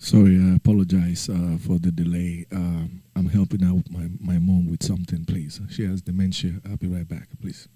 Sorry, I apologize for the delay. I'm helping out my mom with something, please. She has dementia. I'll be right back, please.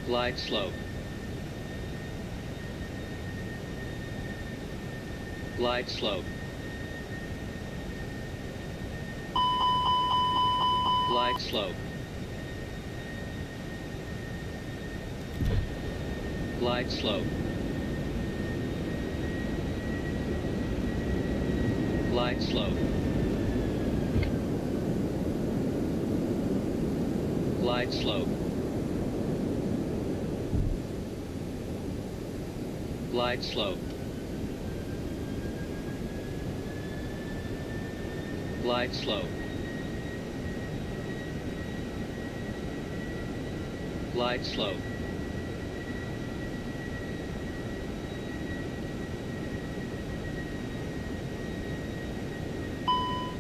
Glide slope. Glide slope. Glide slope. Glide slope. Glide slope. Glide slope. Glide slope. Glide slope. Glide slope.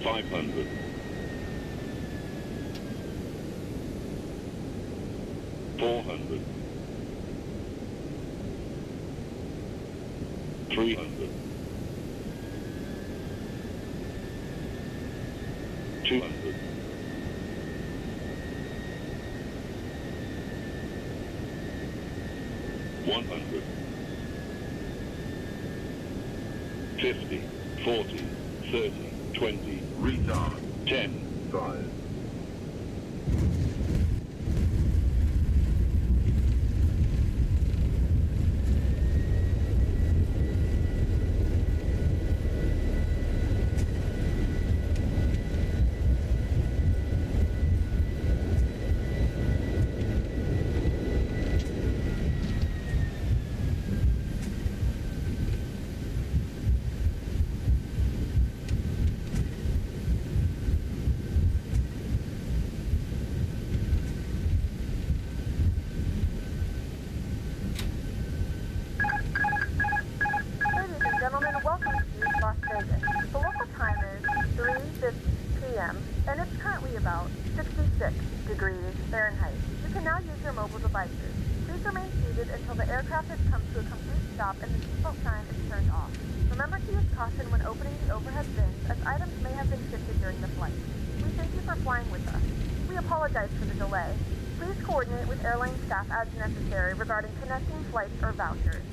$500. $400. $300. $200. $100. 50, 40, 30, 20, retard, 10, 5. And it's currently about 66 degrees Fahrenheit. You can now use your mobile devices. Please remain seated until the aircraft has come to a complete stop and the seatbelt sign is turned off. Remember to use caution when opening the overhead bins, as items may have been shifted during the flight. We thank you for flying with us. We apologize for the delay. Please coordinate with airline staff as necessary regarding connecting flights or vouchers.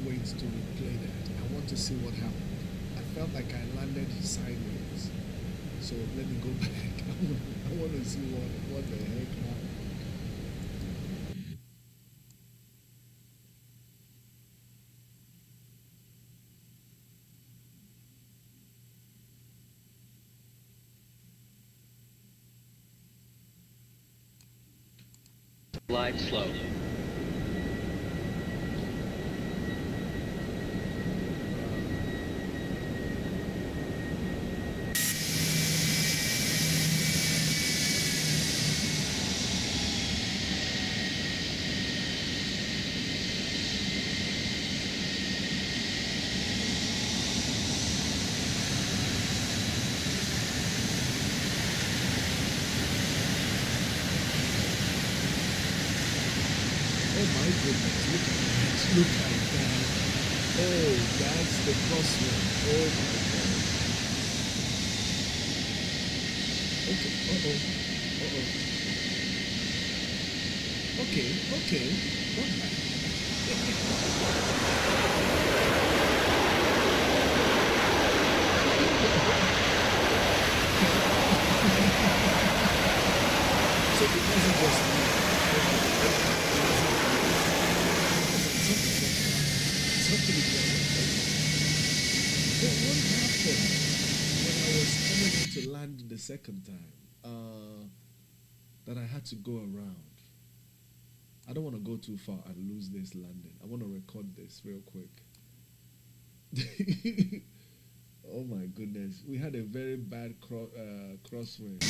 Wait to replay that. I want to see what happened. I felt like I landed sideways. So let me go back. I want to see what the heck happened. Glide slope. Oh my goodness, look at that. Oh, that's the crosswind. Oh my God. Okay, okay, not bad. So it wasn't just me. Something is wrong. But what happened when I was coming in to land the second time? That I had to go around. I don't want to go too far and lose this landing. I want to record this real quick. Oh my goodness. We had a very bad crosswind.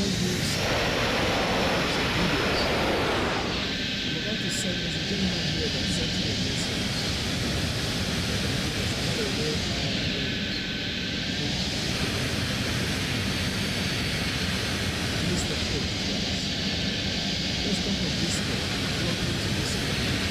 just doing some videos. I'm about to send this gentleman here that sent me a message. I had a real Mr. Cook, yes. Let's talk of Discord. Welcome to Discord.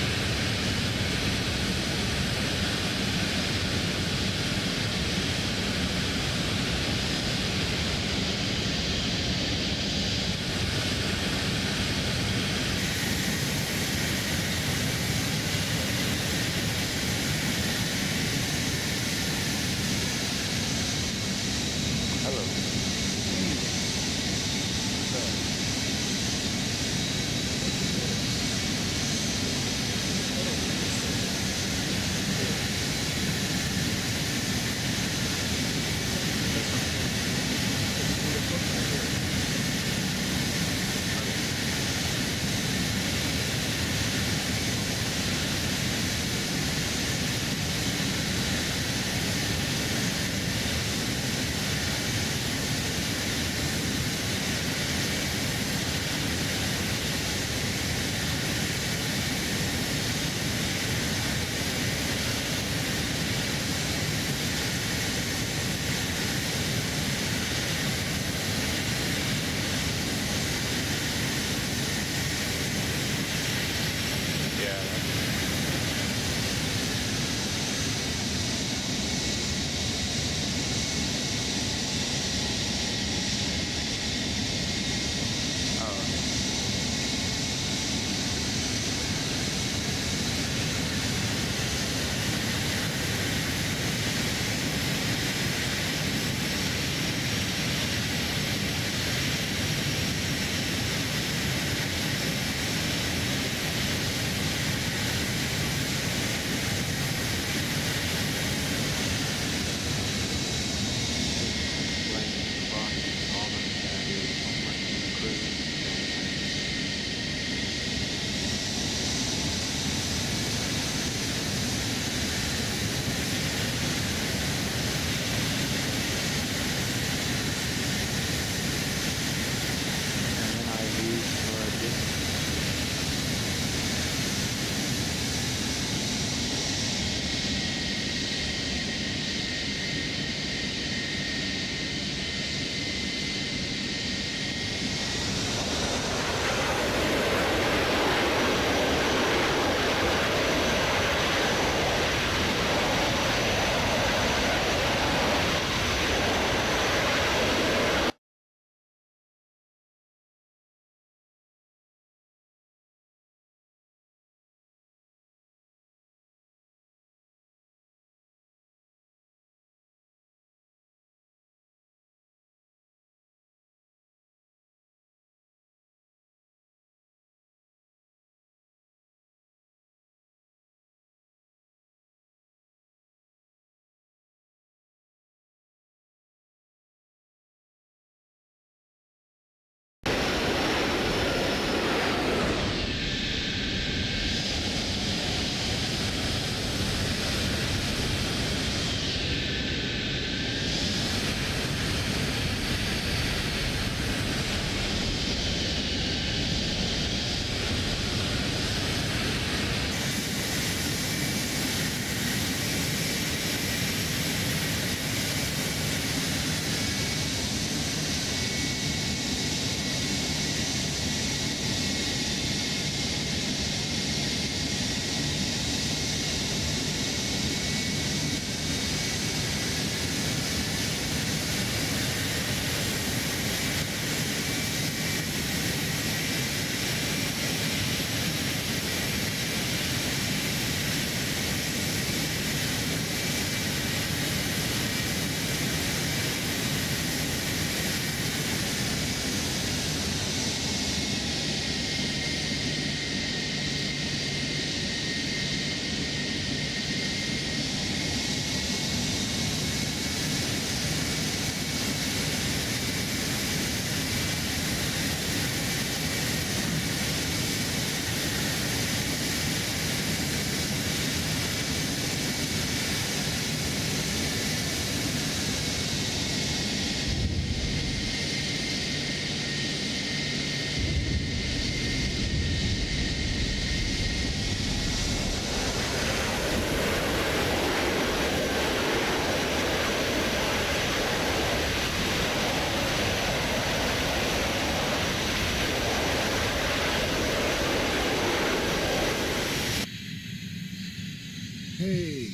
Hey,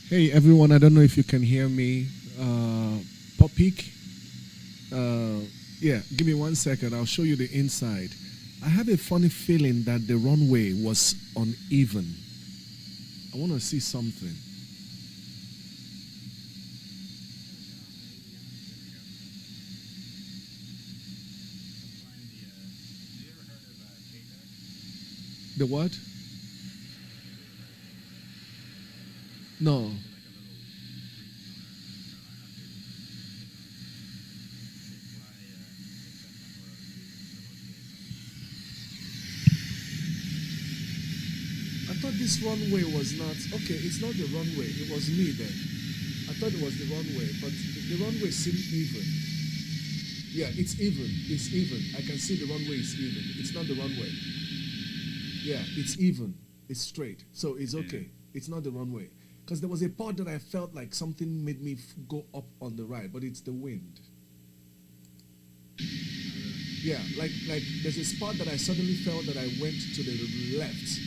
hey everyone! I don't know if you can hear me. Popik. Yeah, give me 1 second. I'll show you the inside. I have a funny feeling that the runway was uneven. I want to see something. The what? No. I thought this runway was not okay. It's not the runway. It was me then. I thought it was the runway, but the runway seemed even. Yeah, it's even. It's even. I can see the runway is even. It's not the runway. Yeah, it's even. It's straight. So it's okay. It's not the runway. Because there was a part that I felt like something made me go up on the right, but it's the wind. Yeah, like there's a spot that I suddenly felt that I went to the left.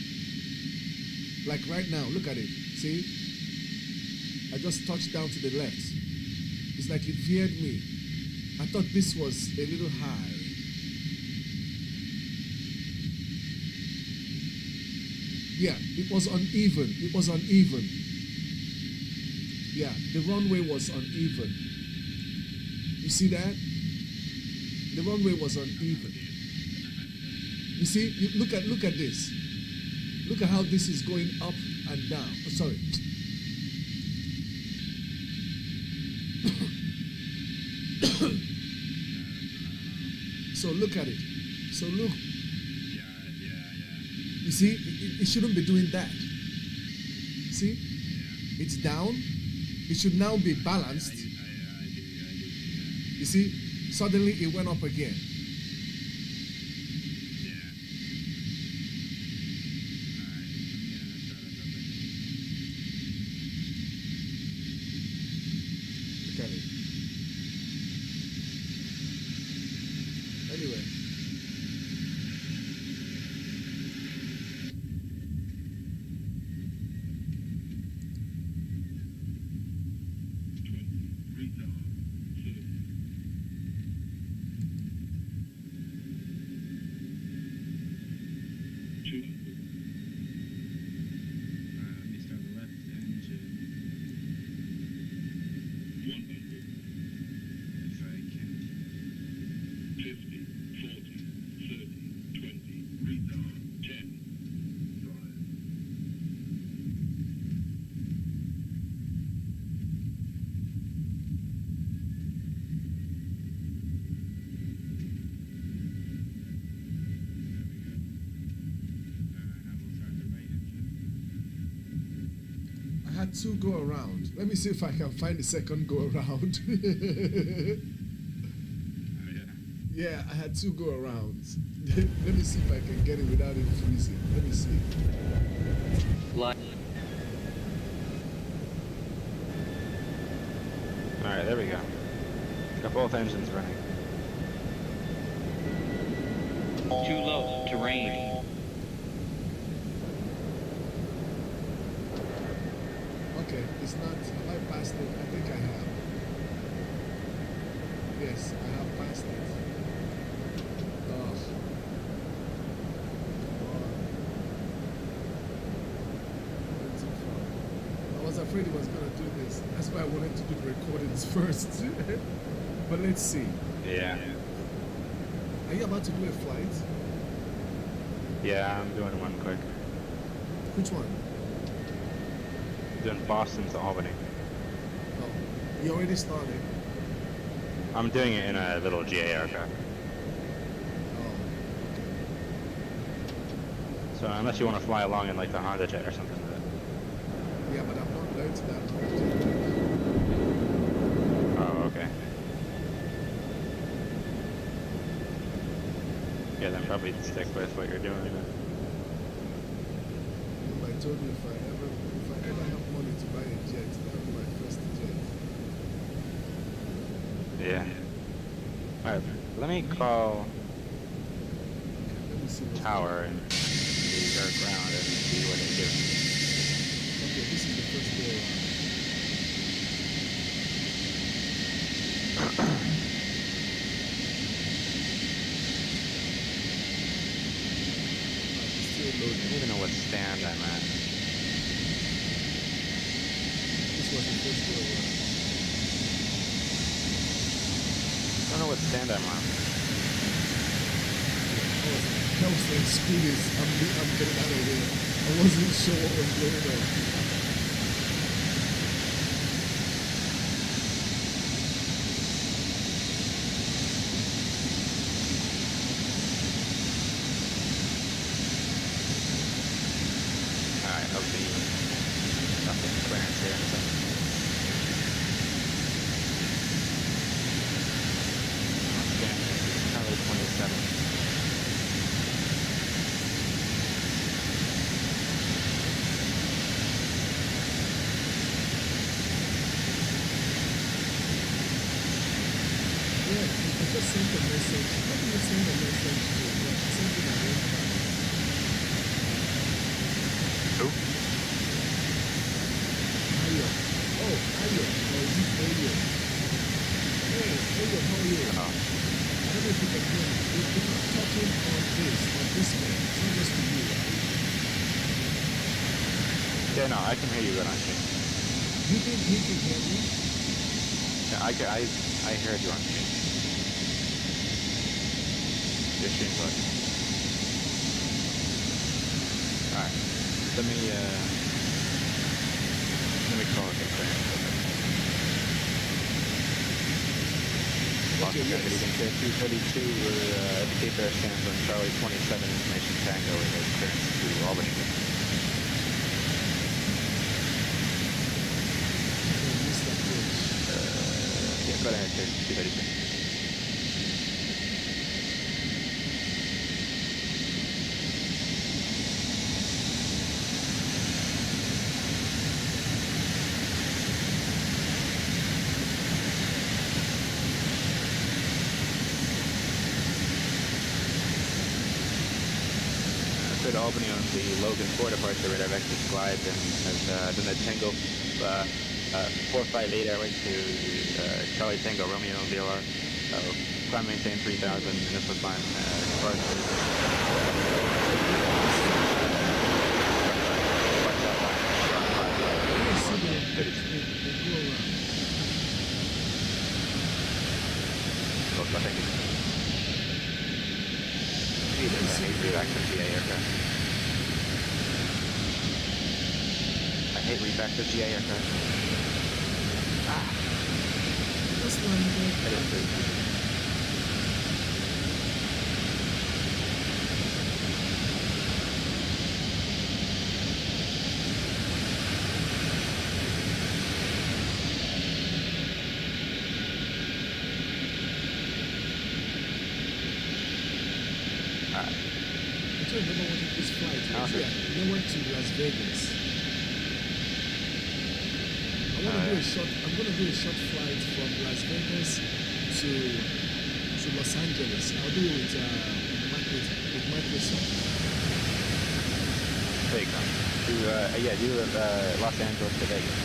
Like right now, look at it. See? I just touched down to the left. It's like it veered me. I thought this was a little high. Yeah, it was uneven. It was uneven. Yeah, the runway was uneven. You see that? The runway was uneven. You see? Look at this. Look at how this is going up and down. Oh, sorry. So look at it. So look. You see, it shouldn't be doing that. See? It's down. It should now be balanced. You see? Suddenly it went up again. Look at it. Anyway. Two go around. Let me see if I can find the second go around. Yeah, I had two go arounds. Let me see if I can get it without it freezing. Let me see. Alright, there we go. Got both engines running. Too low. Terrain. Okay, it's not. Have I passed it? I think I have. Yes, I have passed it. Oh. Went too far. I was afraid he was going to do this. That's why I wanted to do the recordings first. But let's see. Yeah. Are you about to do a flight? Yeah, I'm doing one quick. Which one? Doing Boston to Albany. Oh, you already started? I'm doing it in a little GA aircraft. Oh, okay. So unless you want to fly along in like the Honda jet or something. Yeah, but I'm not learned that often. Oh, okay. Yeah, then probably stick with what you're doing. I told you if I ever have money to buy a jet, that would be my first jet. Yeah. Alright, let me call Let me see what's tower and see their ground and see what they do. Yeah, this is the first go around. Still I don't loading. even know what stand I'm at. This was the first go around. I don't know what stand I'm on. I was like, screw this. I'm getting out of here. I wasn't sure what was going on. Alright, I'll be nothing clearance here in a second. Okay, Charlie 27. Yeah, I just sent a message. How do you send a message to something I don't have? Who? Ayo. Oh, Ayo. Or is it Ayo? Hey, Ayo, how are you? Oh, I don't know if you can hear me. If I'm talking on this man, it's not just to you, right? yeah, no, I can hear you good on stream. He can hear me? Yeah, I heard you on stream. Your stream's working. Alright, let me call it clearance. Lost Okay, again, yes. good evening, KEWR 232, we're at the KEWR stands on Charlie 27, information Tango, and there's clearance to Albany. I missed that bridge. Yeah, go ahead, KEWR 232. To Albany on the Logan 4 departure radar vector slides and has done the Tango 458 airway to Charlie Tango Romeo VLR. Climb maintain 3000 initial climb departure. Look, thank you. Reactive GA aircraft. I hate reactive GA aircraft. Just landed. That is true. I never wanted this flight. Okay. Yeah, they went to Las Vegas. I'm gonna do a short flight from Las Vegas to Los Angeles. I'll do it with Microsoft. There you go. Do Los Angeles to Vegas.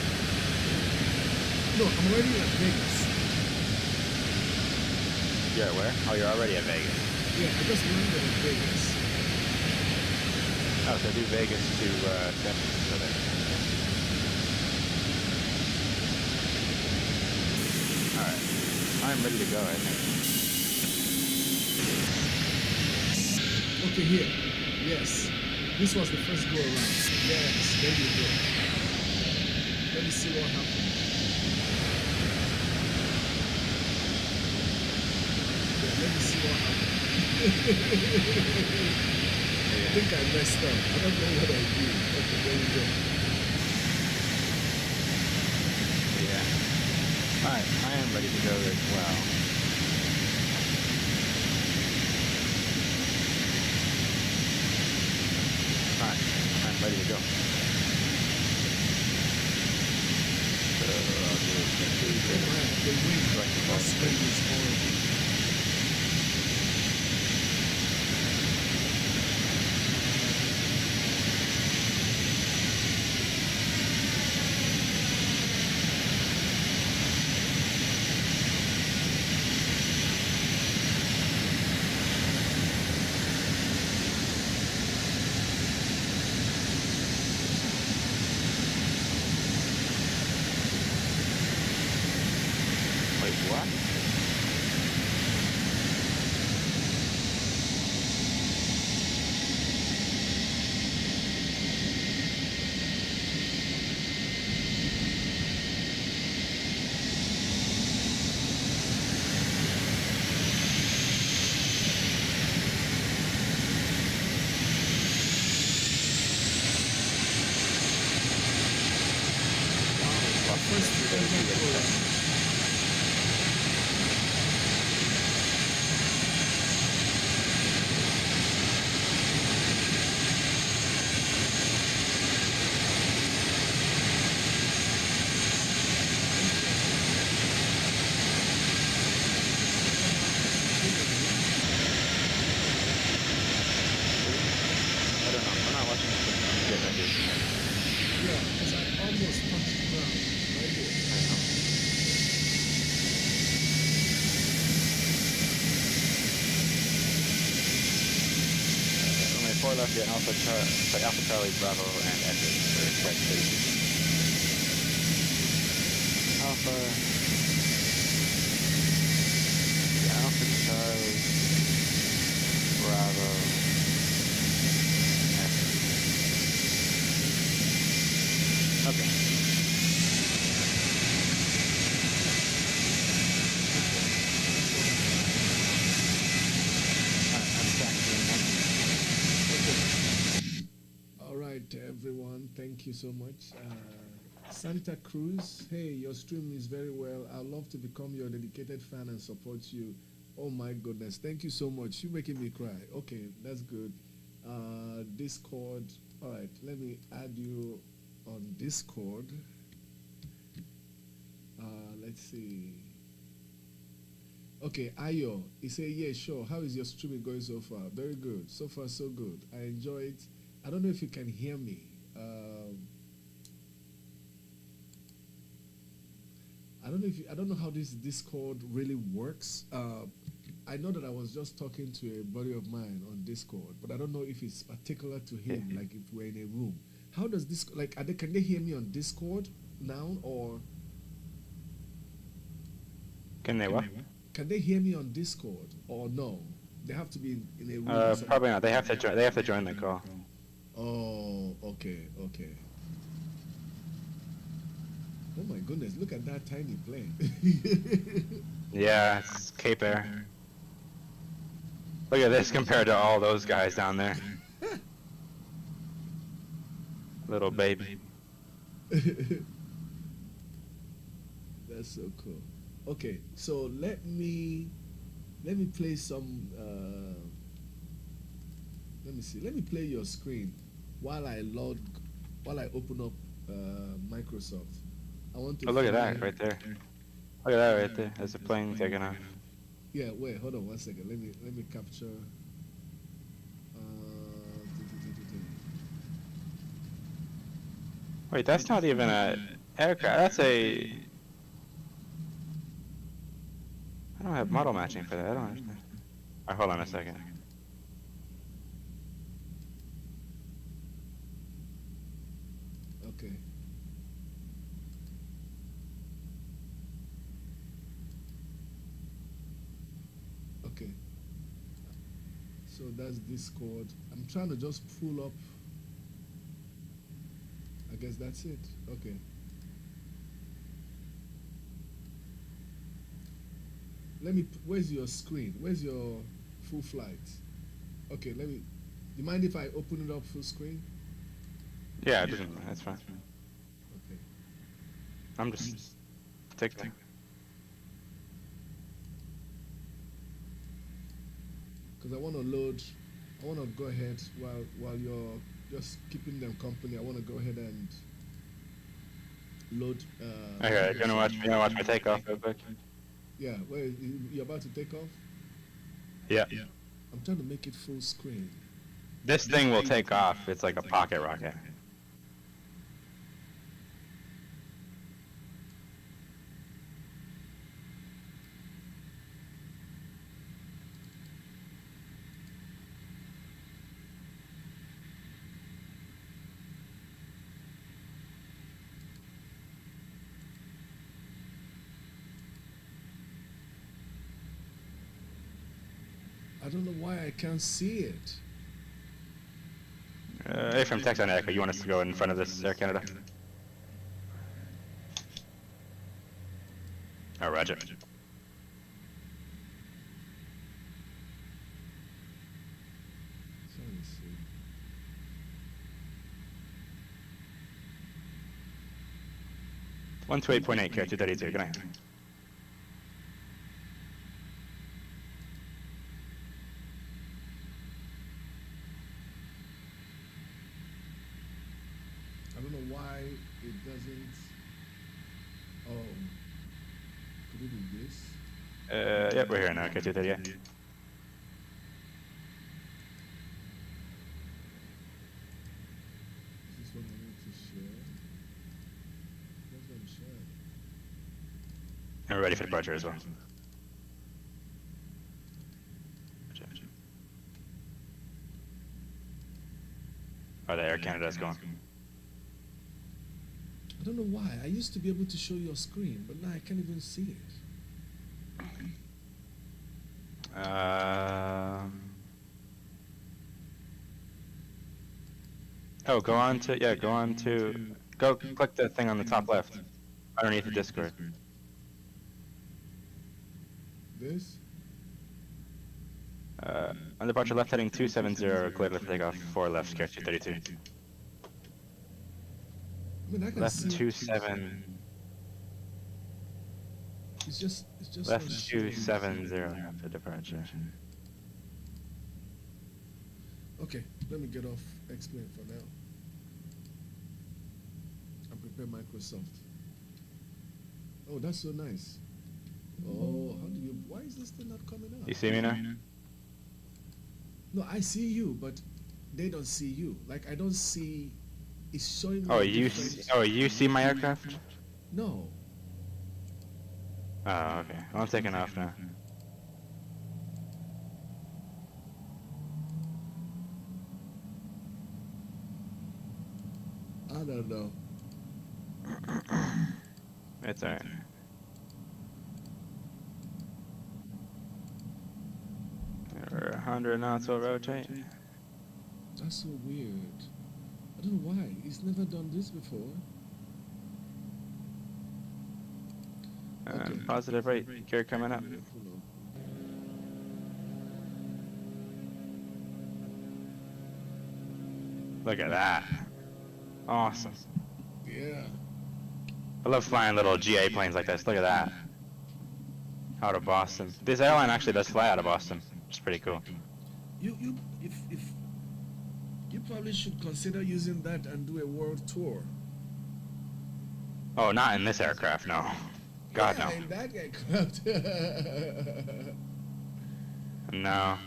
No, I'm already at Vegas. You're where? Oh, you're already at Vegas. Yeah, I just landed in Vegas. Oh, so do Vegas to San Francisco then. Alright. I'm ready to go, I think. Okay, here. Yes. This was the first go around. Yes, there you go. Let me see what happened. Yeah, let me see what happened. I think I messed up. I don't know what I did. Okay, there we go. Yeah. Alright, I am ready to go as well. Alright, I'm ready to go. So I'll do Oh man, the wind. That wind is horrible. I don't know. I'm not watching this thing get ready. Yeah, because I almost touched the ground right here. I don't know. Only 4 left yet. Alpha Charlie, Bravo, and Echo for strike 3. Alpha. Alpha Charlie, Bravo, Echo. Okay. I'm tracking next. All right, everyone. Thank you so much. Santa Cruz, hey, your stream is very well. I'd love to become your dedicated fan and support you. Oh my goodness, thank you so much. You're making me cry. Okay, that's good. Discord. All right, let me add you on Discord. Let's see. Okay, Ayo, he said, yeah, sure. How is your streaming going so far? Very good. So far, so good. I enjoy it. I don't know if you can hear me. I don't know how this Discord really works. I know that I was just talking to a buddy of mine on Discord, but I don't know if it's particular to him, like if we're in a room. How does this, like, can they hear me on Discord now, or Can they what? can they hear me on Discord, or no? They have to be in a room. Probably not. They have to join. They have to join the call. Oh, okay, okay. Oh my goodness, look at that tiny plane. Yeah, it's KEWR. Look at this compared to all those guys down there. Little baby. That's so cool. Okay, so let me play some. Let me see. Let me play your screen while I open up Microsoft. I want to. Oh, look at that right there. Look at that right there. There's a plane taking off. Yeah. Wait. Hold on 1 second. Let me capture. Wait, that's not even a aircraft. That's a. I don't have model matching for that. I don't understand. Alright, hold on a second. Okay. Okay. So that's Discord. I'm trying to just pull up. I guess that's it. Okay. Where's your screen? Where's your full flight? Okay, do you mind if I open it up full screen? Yeah, it doesn't. That's fine. Okay. I'm just taking. Because I want to go ahead while you're just keeping them company. I want to go ahead and load. Okay, you wanna watch my takeoff real quick? Yeah, you're about to take off? Yeah. I'm trying to make it full screen. This thing will take off. It's like a pocket rocket. I don't know why I can't see it. Hey, from Texan Echo, you want us to go in front of this Air Canada? Oh, roger. So let's see. 128.8, KEWR 232, good night. I don't know why it doesn't. Oh, could it be this? Yep, we're here now, KEWR 238. Is this what I need to share? That's what I'm sharing. And we're ready for departure as well. Oh, the Air Canada's going. I don't know why. I used to be able to show your screen, but now I can't even see it. Oh, go on to, go click the thing on the top left, underneath the Discord. This? On departure left heading 270, clear left takeoff, 4 left, KEWR 232. I mean, I can Left see 27, It's just left not showing. 270 after departure. Okay, let me get off XPLANE for now. And prepare Microsoft. Oh, that's so nice. Oh, how do you? Why is this thing not coming up? You see me now? No, I see you, but they don't see you. Like I don't see. It's showing me. Oh, a you different- see, oh, you see my aircraft? No. Oh, okay. Well, I'm taking off now. I don't know. It's alright. We're 100 knots, will rotate. That's so weird. I don't know why. He's never done this before. Okay. Positive rate, KEWR coming up. Hold on. Look at that. Awesome. Yeah. I love flying little GA planes like this. Look at that. Out of Boston. This airline actually does fly out of Boston, which is pretty cool. If you probably should consider using that and do a world tour. Oh, not in this aircraft, no. God, Yeah, in that aircraft. no. No.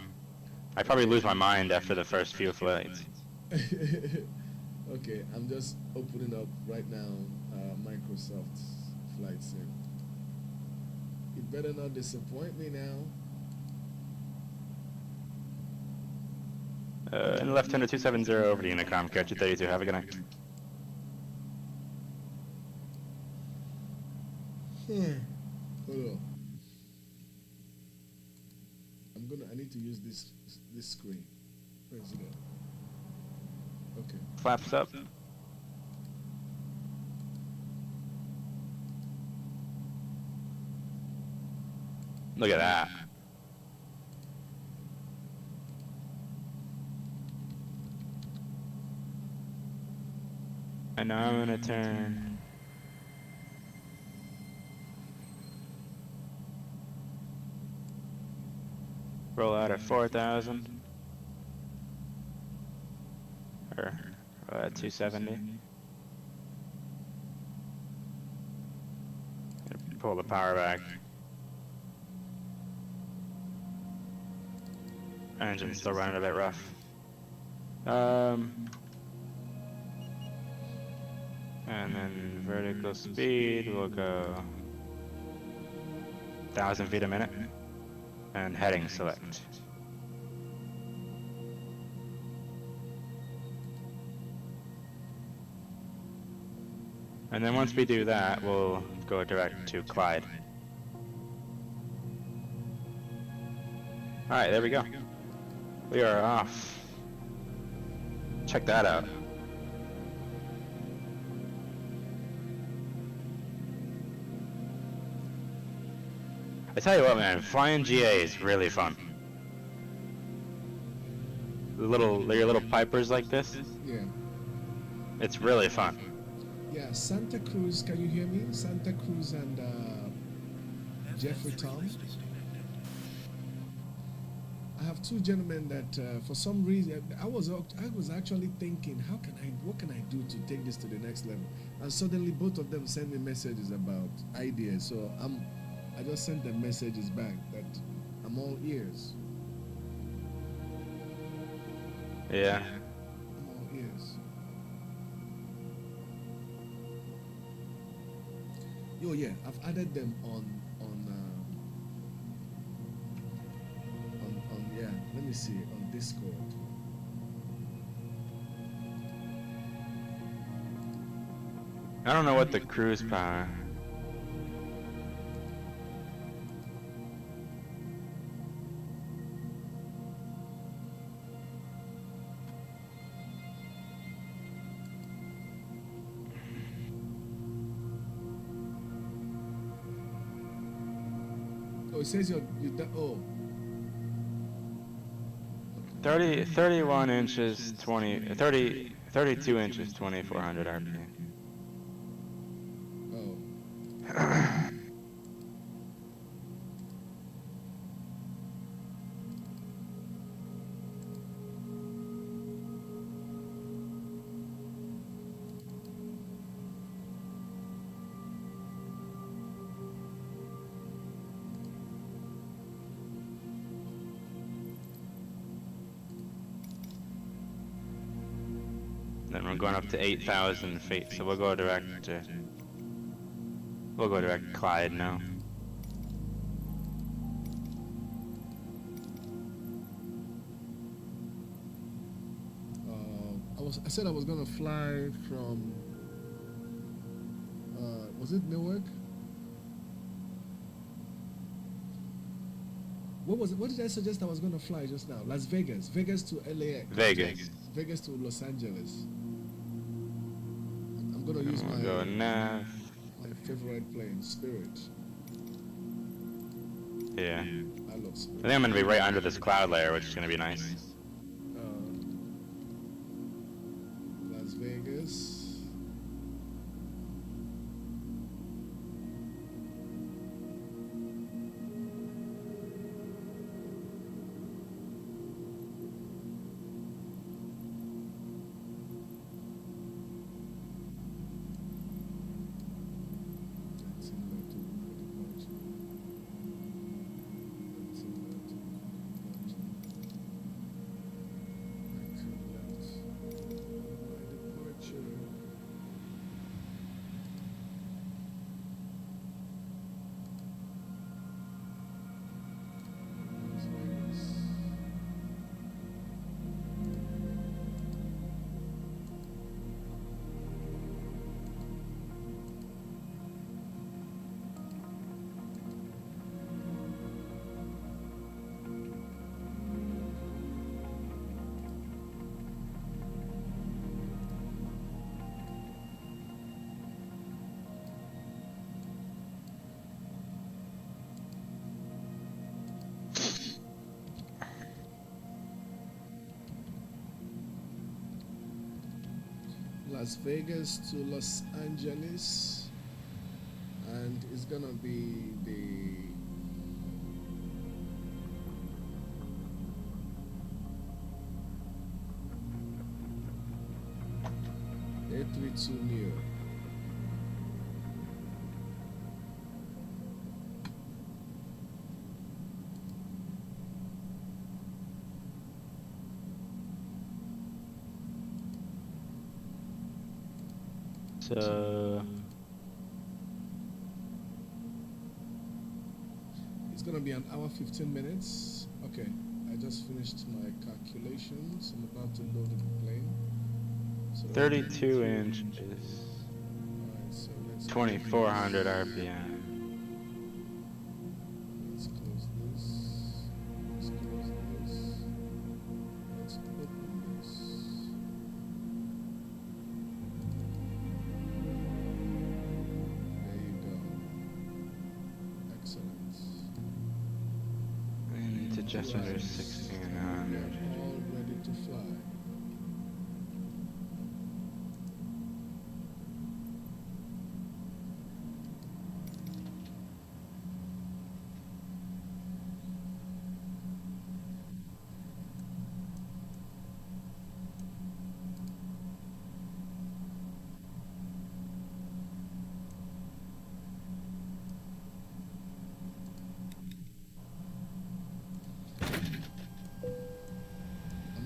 I'd probably lose my mind after the first few flights. Okay, I'm just opening up right now Microsoft's flight sim. It better not disappoint me now. And left hander 270 over to Unicom, KEWR 232. Have a good night. Hold on. I need to use this screen. Where is it at? Okay. Flaps up. Look at that. And now I'm gonna turn. Roll out at 4,000. Or at 270. Pull the power back. Engine's still running a bit rough. And then vertical speed will go 1,000 feet a minute. And heading select. And then once we do that, we'll go direct to Clyde. Alright, there we go. We are off. Check that out. I tell you what, man, flying GA is really fun. Your little pipers like this, Yeah. it's really fun. Yeah, Santa Cruz. Can you hear me? Santa Cruz and Jeffrey Tom. I have two gentlemen that for some reason I was actually thinking, what can I do to take this to the next level? And suddenly both of them sent me messages about ideas. So I just sent them messages back that I'm all ears. Yeah. I'm all ears. Oh yeah, I've added them on yeah. Let me see on Discord. I don't know what the cruise power. Oh, it says you oh. 31 inches, 32 inches, 2400 RPM. Oh. Then we're going up to 8,000 feet, so we'll go direct Clyde now. I said I was gonna fly from was it Newark? What did I suggest I was gonna fly just now? Las Vegas. Vegas to LAX. Vegas to Los Angeles. I'm gonna use my favorite plane, Spirit. Yeah. I love Spirit. I think I'm gonna be right under this cloud layer, which is gonna be nice. Las Vegas. Las Vegas to Los Angeles, and it's gonna be the A320. So it's gonna be an hour 15 minutes. Okay, I just finished my calculations. I'm about to load the plane. So 32 inches, alright, so let's 2400 RPM. Let's close this. Let's close this. Let's open this. There you go. Excellent. And to just under We're 1600. all ready to fly.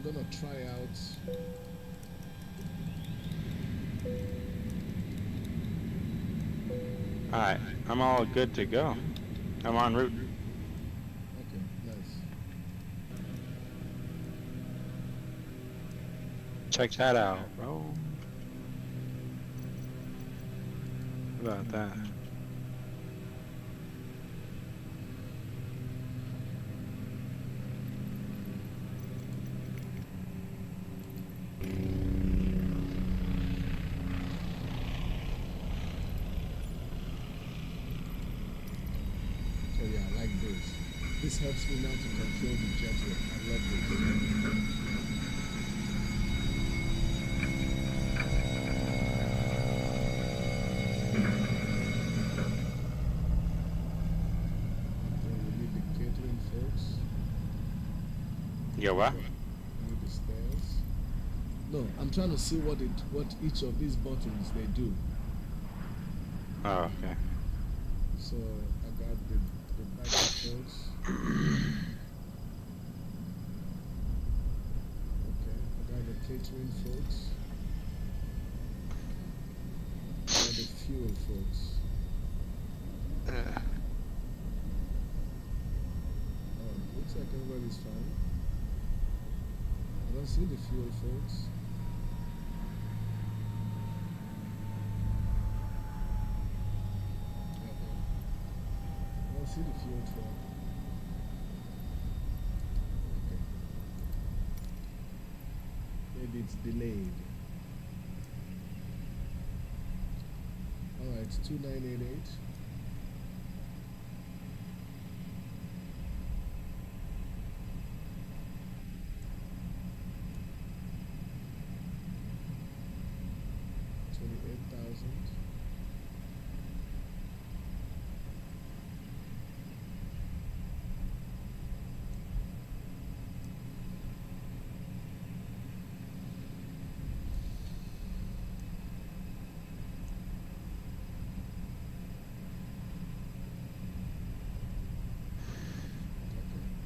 gonna try out. Alright, I'm all good to go. I'm en route. Okay, nice. Check that out, bro. How about that? Oh yeah, I like this. This helps me now to control the jetway. I love this. Then we need the catering folks. Yo, what? We need the stairs. No, I'm trying to see what each of these buttons they do. Oh, okay. So I got the baggage folks. Okay, I got the catering folks. I got the fuel folks. Looks like everybody's fine. I don't see the fuel folks. I don't see the fuel truck. Okay. Maybe it's delayed. Alright, it's 2988.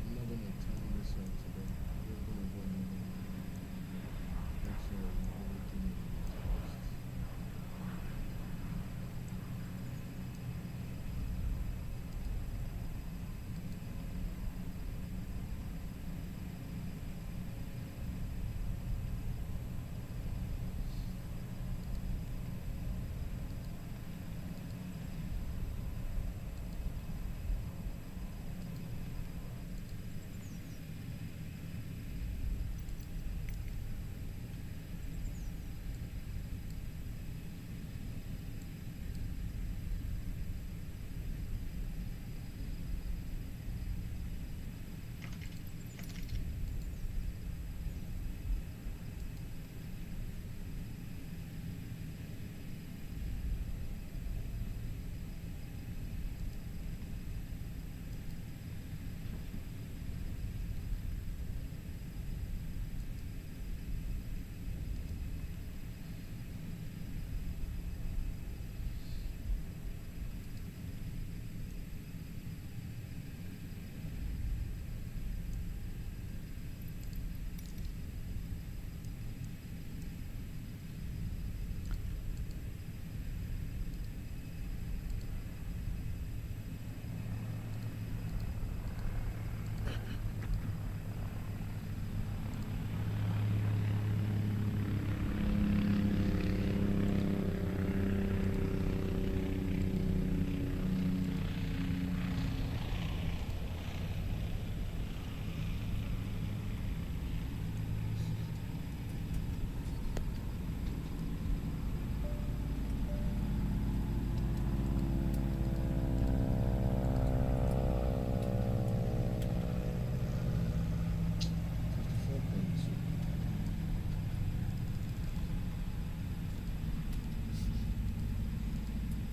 I'm not gonna time this one today. I'm just gonna go ahead and make sure everything is first.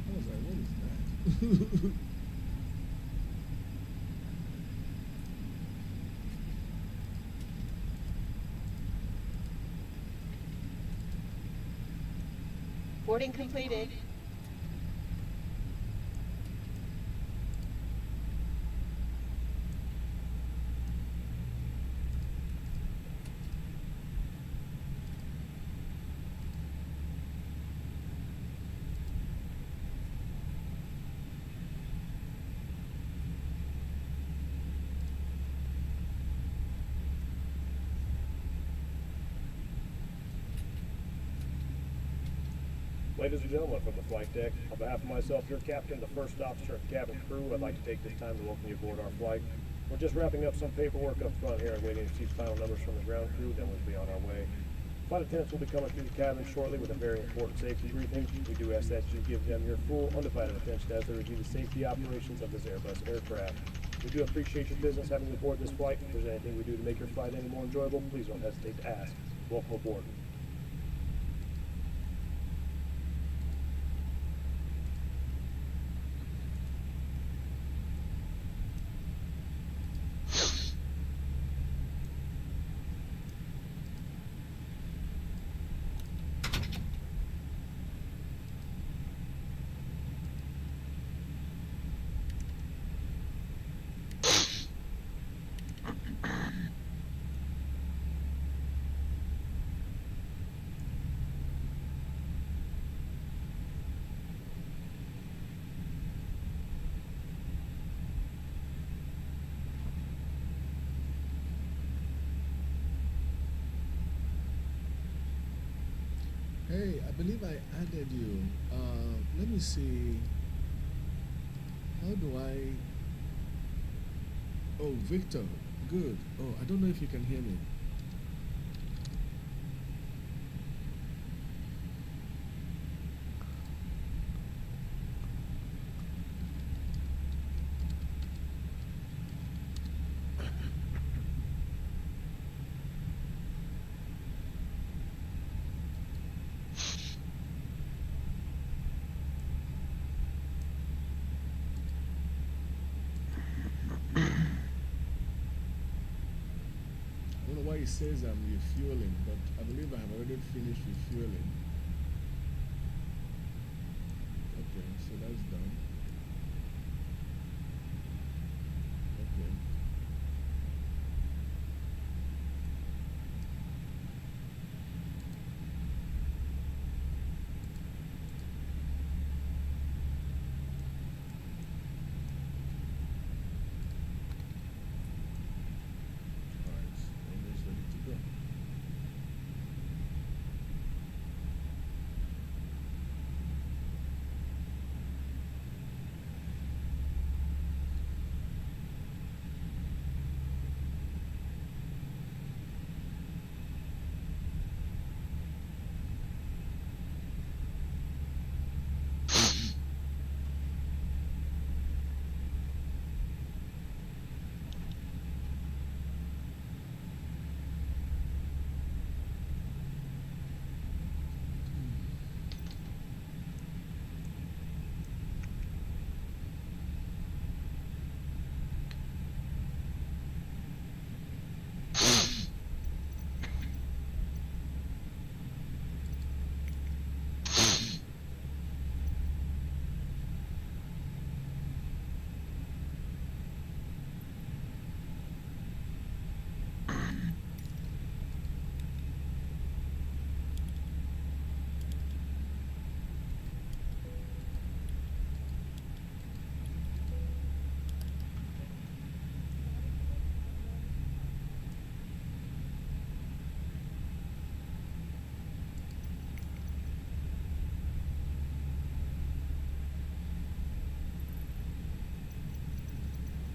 I was like, what is that? Boarding completed. Ladies and gentlemen from the flight deck, on behalf of myself, your captain, the first officer, and cabin crew, I'd like to take this time to welcome you aboard our flight. We're just wrapping up some paperwork up front here and waiting to receive final numbers from the ground crew, then we'll be on our way. Flight attendants will be coming through the cabin shortly with a very important safety briefing. We do ask that you give them your full, undivided attention as they review the safety operations of this Airbus aircraft. We do appreciate your business having you aboard this flight. If there's anything we do to make your flight any more enjoyable, please don't hesitate to ask. Welcome aboard. Hey, I believe I added you. Let me see. How do I? Oh, Victor. Good. Oh, I don't know if you can hear me. I don't know why it says I'm refueling, but I believe I have already finished refueling. Okay, so that's done. Okay. Alright, almost ready to go.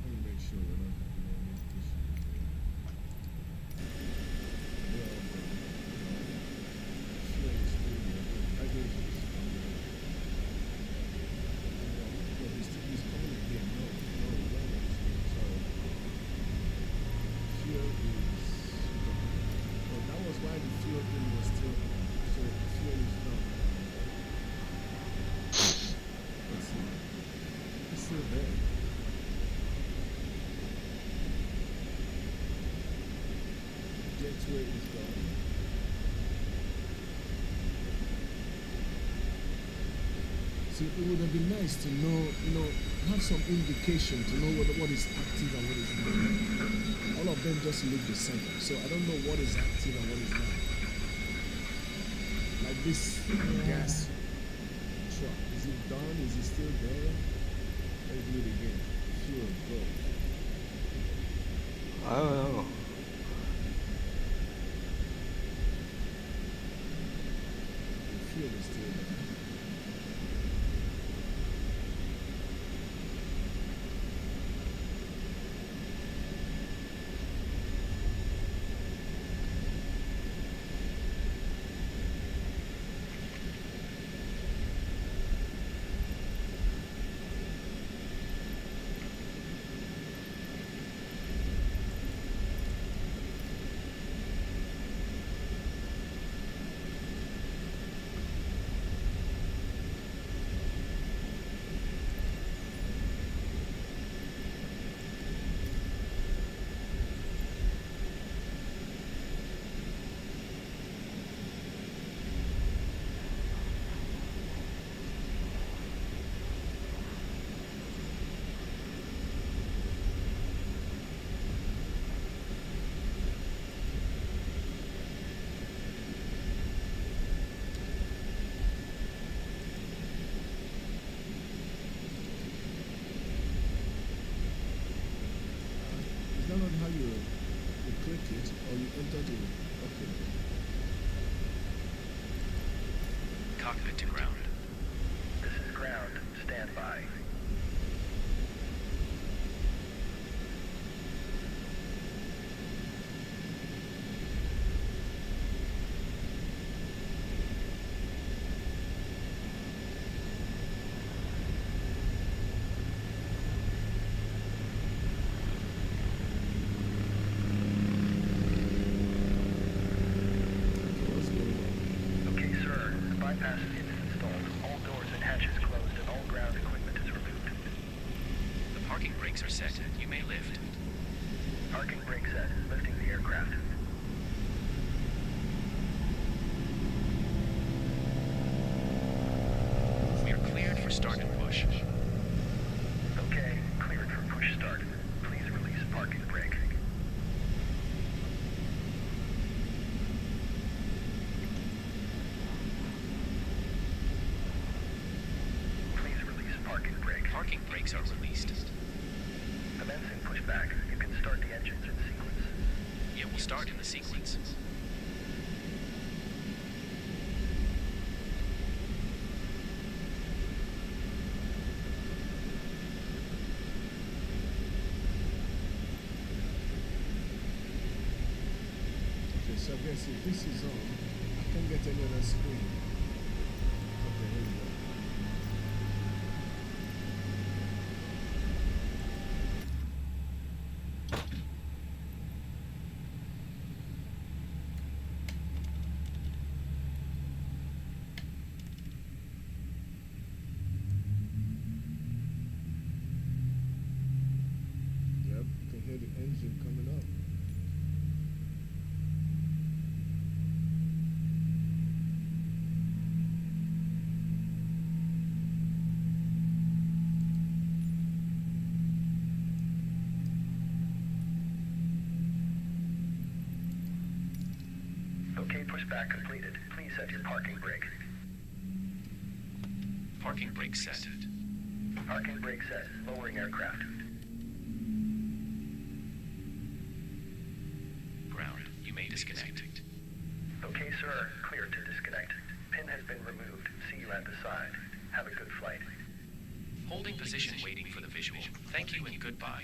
Let me make sure we're not having any issues here. Yeah, fuel is still there. Baggage is no, he's coming again. No, sorry. Fuel is gone. Oh, that was why the fuel thing was still. So fuel is done. Let's see. It's still there. Gateway is gone. So it would have been nice to know, have some indication to know what is active and what is not. All of them just look the same. So I don't know what is active and what is not. Like this gas truck, is it done? Is it still there? Let's do it again. Fuel, go. Oh. The fuel is still there. cockpit to ground. This is ground. Stand by. Okay, sir. The bypass pin is installed. All doors and hatches closed and all ground equipment is removed. The parking brakes are set. You may lift. Parking brake set. Lifting the aircraft. We are cleared for start and push. Okay, cleared for push start. Please release parking brake. Please release parking brake. Parking brakes are released. Commencing pushback. You can start the engines in sequence. Yeah, we'll start in the sequence. Okay, so I guess if this is on, I can get another screen. Okay, here we go. Yep, you can hear the engine coming up. Okay, pushback completed. Please set your parking brake. Parking brakes set. Parking brake set. Lowering aircraft. Ground. You may disconnect. Okay, sir. Clear to disconnect. Pin has been removed. See you at the side. Have a good flight. Holding position waiting for the visual. Thank you and goodbye.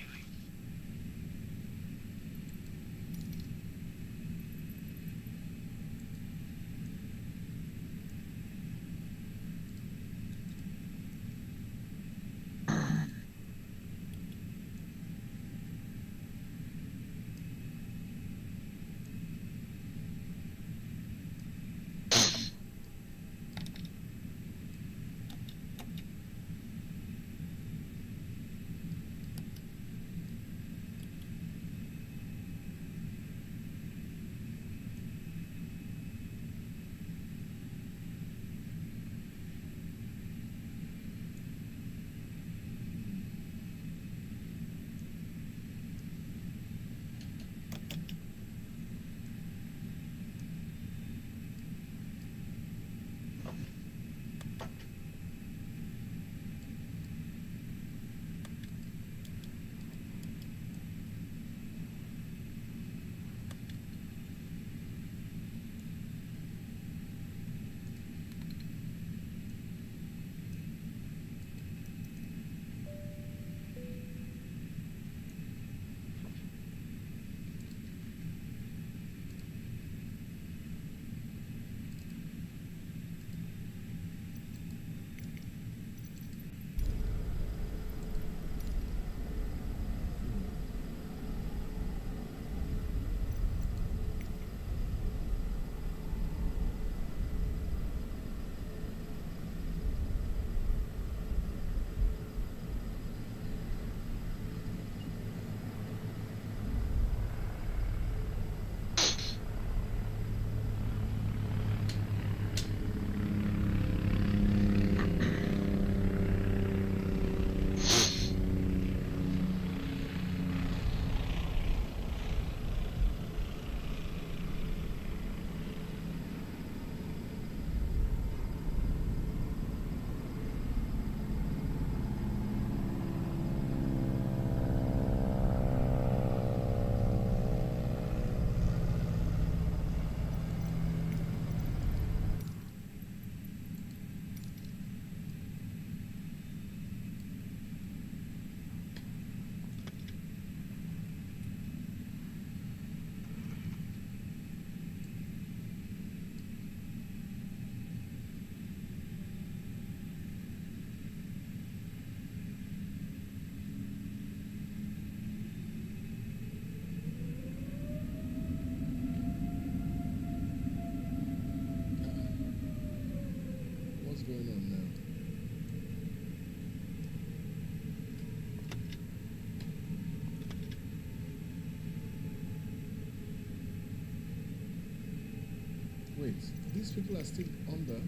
Wait, these people are still under.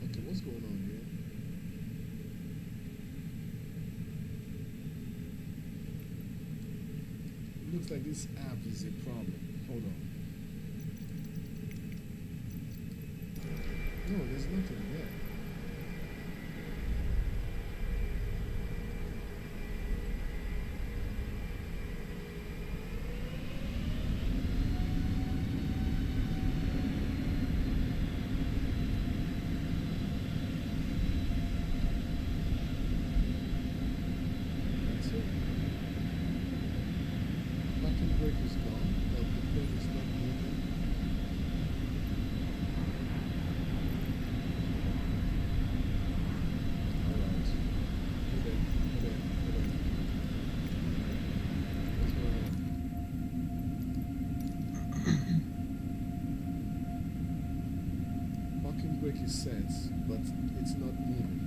Okay, what's going on here? It looks like this app is a problem. Hold on. No, there's nothing there. That's it. Parking brake is gone. The plane is not moving. Alright. Hold on. What's going on? Parking brake is set, but it's not moving.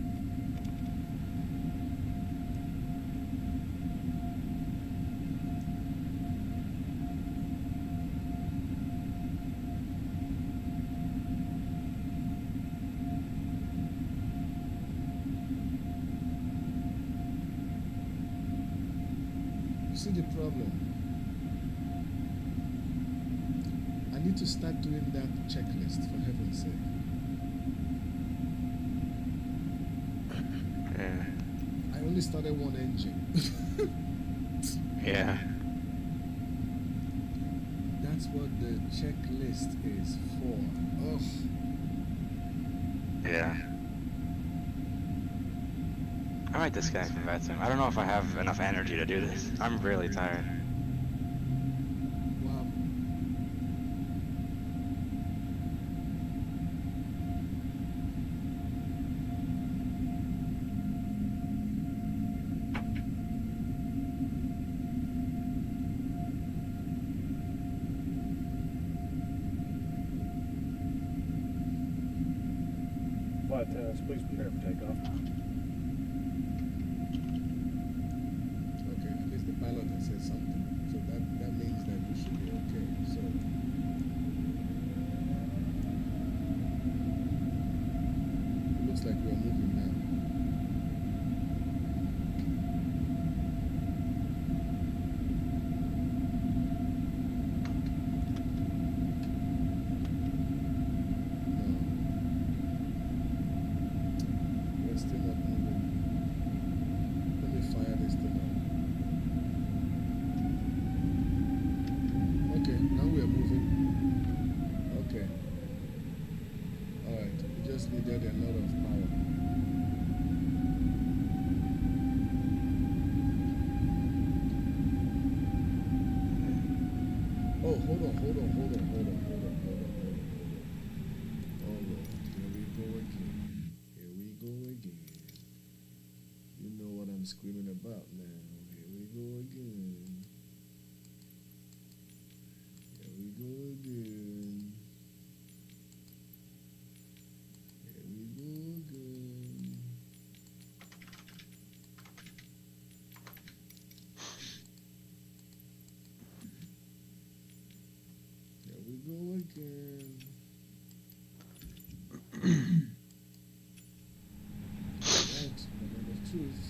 You see the problem? I need to start doing that checklist, for heaven's sake. Yeah. I only started one engine. Yeah. That's what the checklist is for. Oh, Yeah. I might disconnect from that soon. I don't know if I have enough energy to do this. I'm really tired. wow. Flight attendants, please prepare for takeoff. Okay, at least the pilot has said something. So that means that we should be okay. So it looks like we're moving now. No. We're still not moving. Let me fire this thing up. Okay, now we are moving. Okay. Alright, we just needed a lot of power. Oh, hold on. Hold on. Here we go again. You know what I'm screaming about now. Here we go again. Here we go again. Here we go again. Right, moment of truth.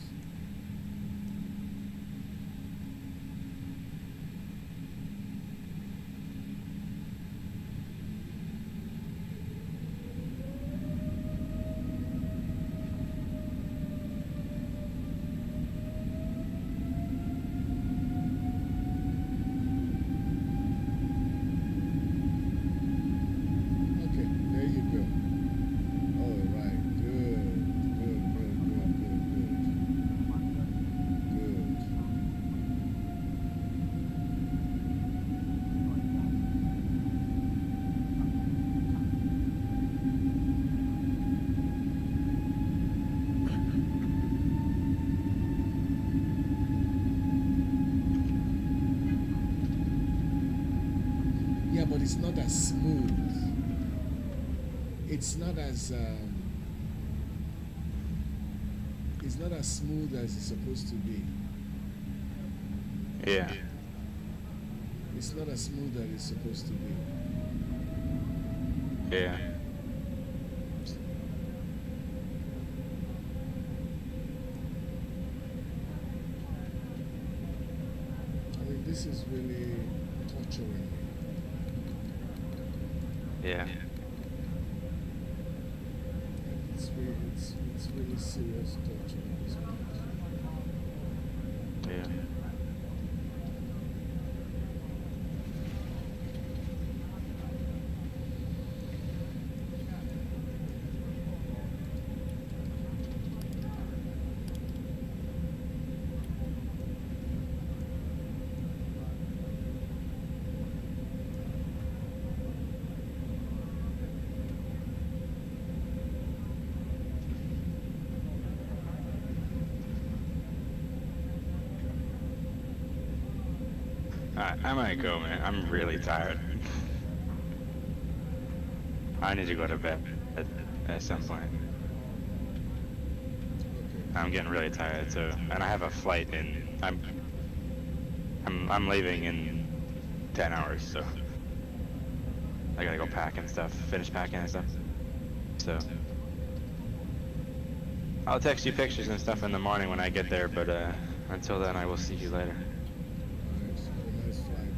Okay, there you go. All right, good. Yeah, but it's not as smooth. It's not as smooth as it's supposed to be. Yeah. It's not as smooth as it's supposed to be. Yeah. I mean, this is really torturing me. Yeah. It's really serious torture at this point. Yeah. Alright, I might go, man. I'm really tired. I need to go to bed at some point. Okay. I'm getting really tired, so, and I have a flight in. I'm leaving in 10 hours, so I gotta go pack and stuff, finish packing and stuff. So I'll text you pictures and stuff in the morning when I get there, but until then, I will see you later. Alright, have a nice flight.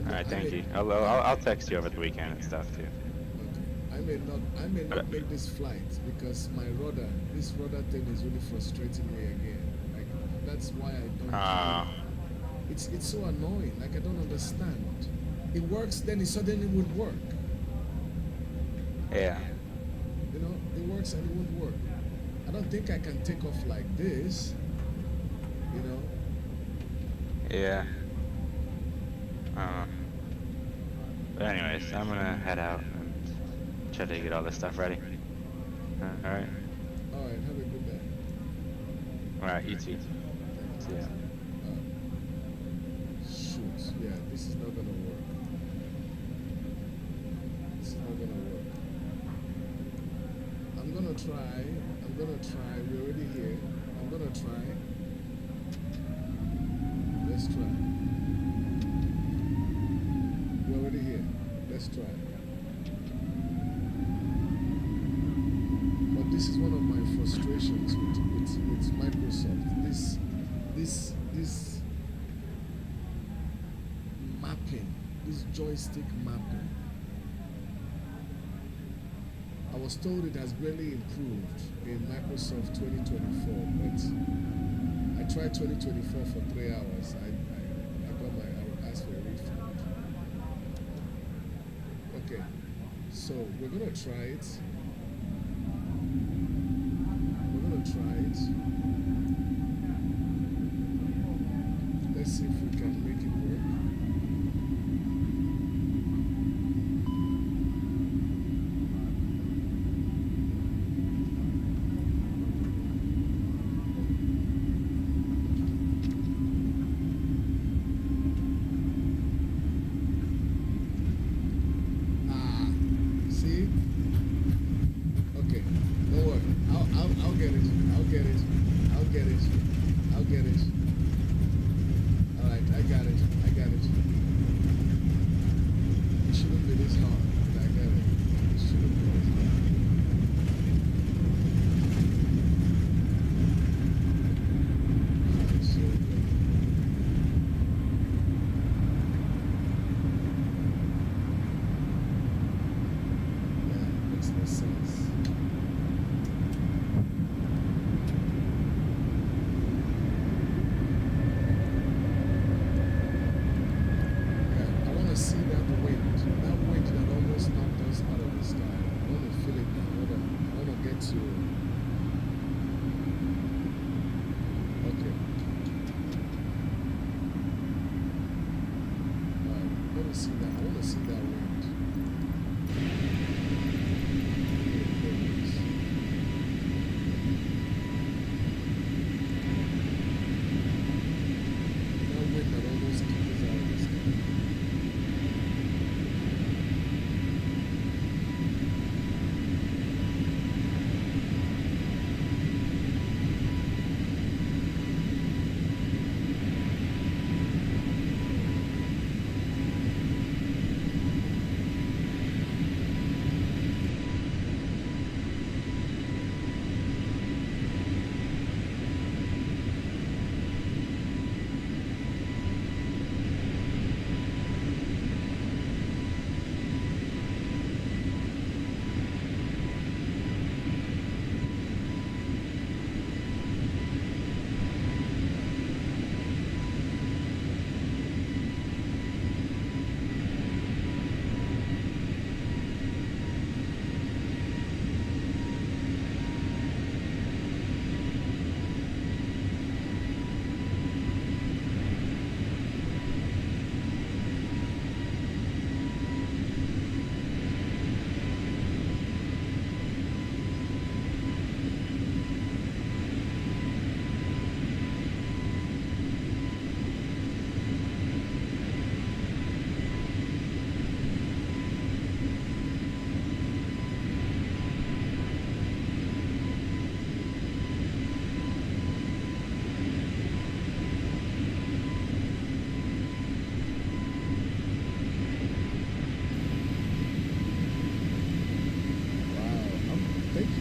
Alright, thank you. I'll text you over the weekend and stuff too. Okay. I may not make this flight because this rudder thing is really frustrating me again. Like, that's why I don't. It's so annoying. Like, I don't understand. It works, then it suddenly would work. Yeah. You know, it works and it won't work. I don't think I can take off like this. You know. Yeah. But anyways, I'm gonna head out and try to get all this stuff ready. Alright. Alright, have a good day. Alright, you too. See ya. Shoot, yeah, this is not gonna work. This is not gonna work. I'm gonna try. We're already here. I'm gonna try. Let's try. We're already here. Let's try. But this is one of my frustrations with Microsoft. This mapping, this joystick mapping. I was told it has greatly improved in Microsoft 2024, but I tried 2024 for 3 hours. I asked for a refund. Okay, so we're gonna try it. Let's see if we can make it work. See? Okay, don't worry. I'll get it. All right, I got it. It shouldn't be this hard, but I got it. It shouldn't be this hard. Alright, so yeah, it makes no sense. I want to see that wind that almost knocked us out of the sky. I want to feel it now. I want to get to. Okay. Alright, let me see that. I want to see that wind. There it is. That wind that almost kicked us out of the sky.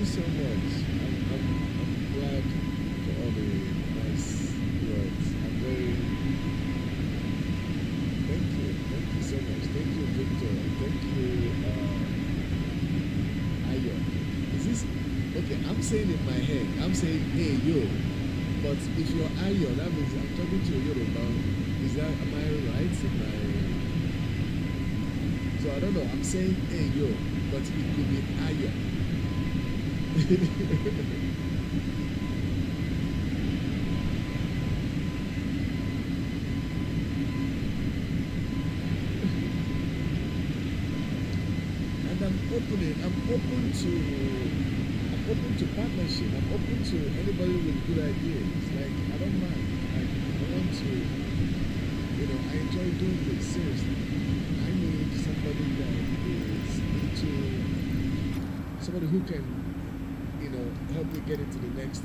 you so much. I'm glad for all the nice words. I'm very. Thank you so much. Thank you, Victor. Thank you, Ayo. Is this okay? I'm saying in my head, I'm saying, hey, yo. But if you're Ayo, that means I'm talking to you about. Is that, am I right in my. So I don't know, I'm saying, hey, yo, but it could be Ayo. And I'm open to partnership. I'm open to anybody with good ideas. Like, I don't mind. Like, I want to, I enjoy doing this, seriously. I need somebody that is into, somebody who can, help me get into the next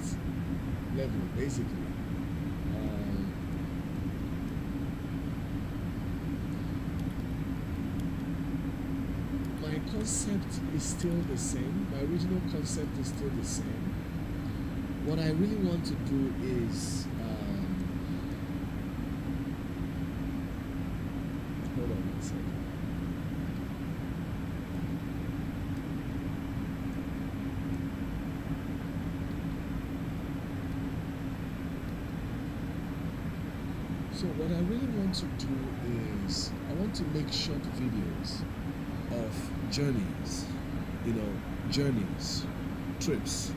level, basically. My concept is still the same. My original concept is still the same. What I really want to do is, hold on one second. So what I really want to do is, I want to make short videos of journeys, trips.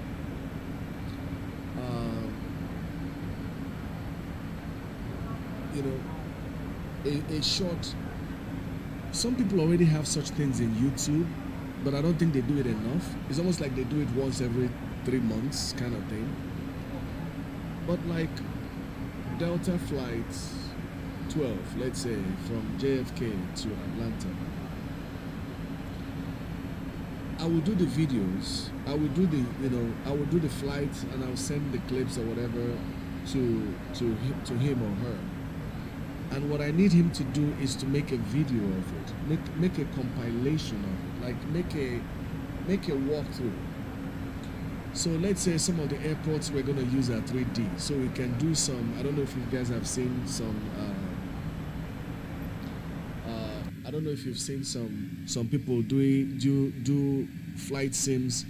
A short, some people already have such things in YouTube, but I don't think they do it enough. It's almost like they do it once every 3 months kind of thing. But like Delta Flight 12, let's say, from JFK to Atlanta, I will do the videos, I will do the, I will do the flight, and I'll send the clips or whatever to him or her. And what I need him to do is to make a video of it, make a compilation of it, like make a walkthrough. So let's say some of the airports we're going to use are 3D, so we can do some. I don't know if you guys have seen some. I don't know if you've seen some people do flight sims,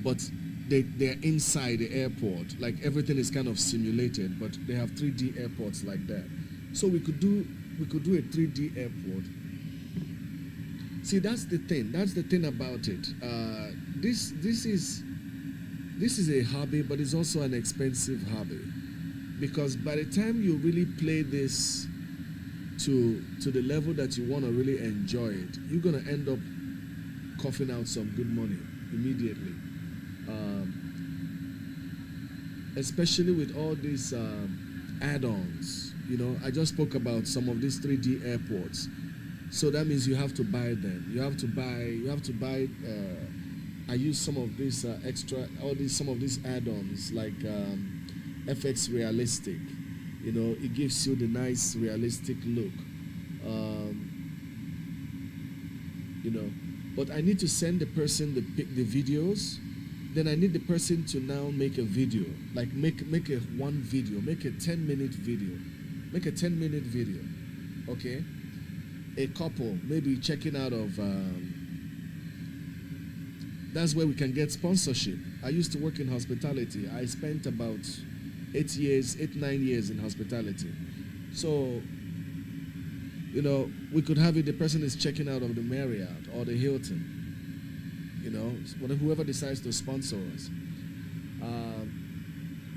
but they're inside the airport. Like everything is kind of simulated, but they have 3D airports like that. So we could do a 3D airport. See, that's the thing. That's the thing about it. This is a hobby, but it's also an expensive hobby, because by the time you really play this to the level that you want to really enjoy it, you're gonna end up coughing out some good money immediately. Especially with all these add-ons. I just spoke about some of these 3D airports. So that means you have to buy them. You have to buy. I use some of these some of these add-ons like FX Realistic. It gives you the nice realistic look. But I need to send the person the videos. Then I need the person to now make a video, like make a 10-minute video. Make a 10-minute video, okay? A couple, maybe checking out of, that's where we can get sponsorship. I used to work in hospitality. I spent about 9 years in hospitality. So, we could have it, the person is checking out of the Marriott or the Hilton, whoever decides to sponsor us.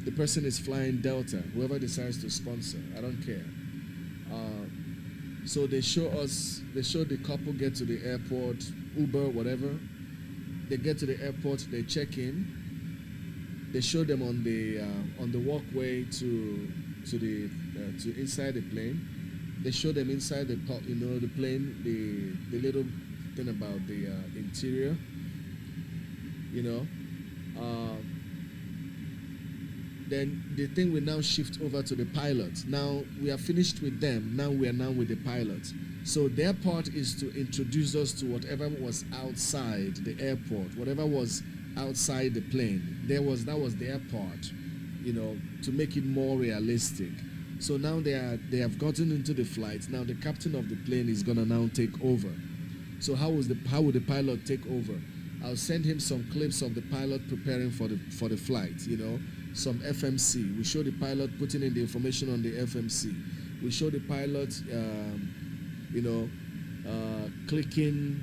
The person is flying Delta, whoever decides to sponsor, I don't care. So they show the couple get to the airport, Uber, whatever. They get to the airport, they check in. They show them on the walkway to inside the plane. They show them inside the plane, the little thing about the interior. Then the thing will now shift over to the pilot. Now we are finished with them. Now we are with the pilot. So their part is to introduce us to whatever was outside the airport, whatever was outside the plane. That was their part, you know, to make it more realistic. So now they have gotten into the flight. Now the captain of the plane is gonna now take over. So how would the pilot take over? I'll send him some clips of the pilot preparing for the flight. You know, some FMC. We show the pilot putting in the information on the FMC. We show the pilot, you know, clicking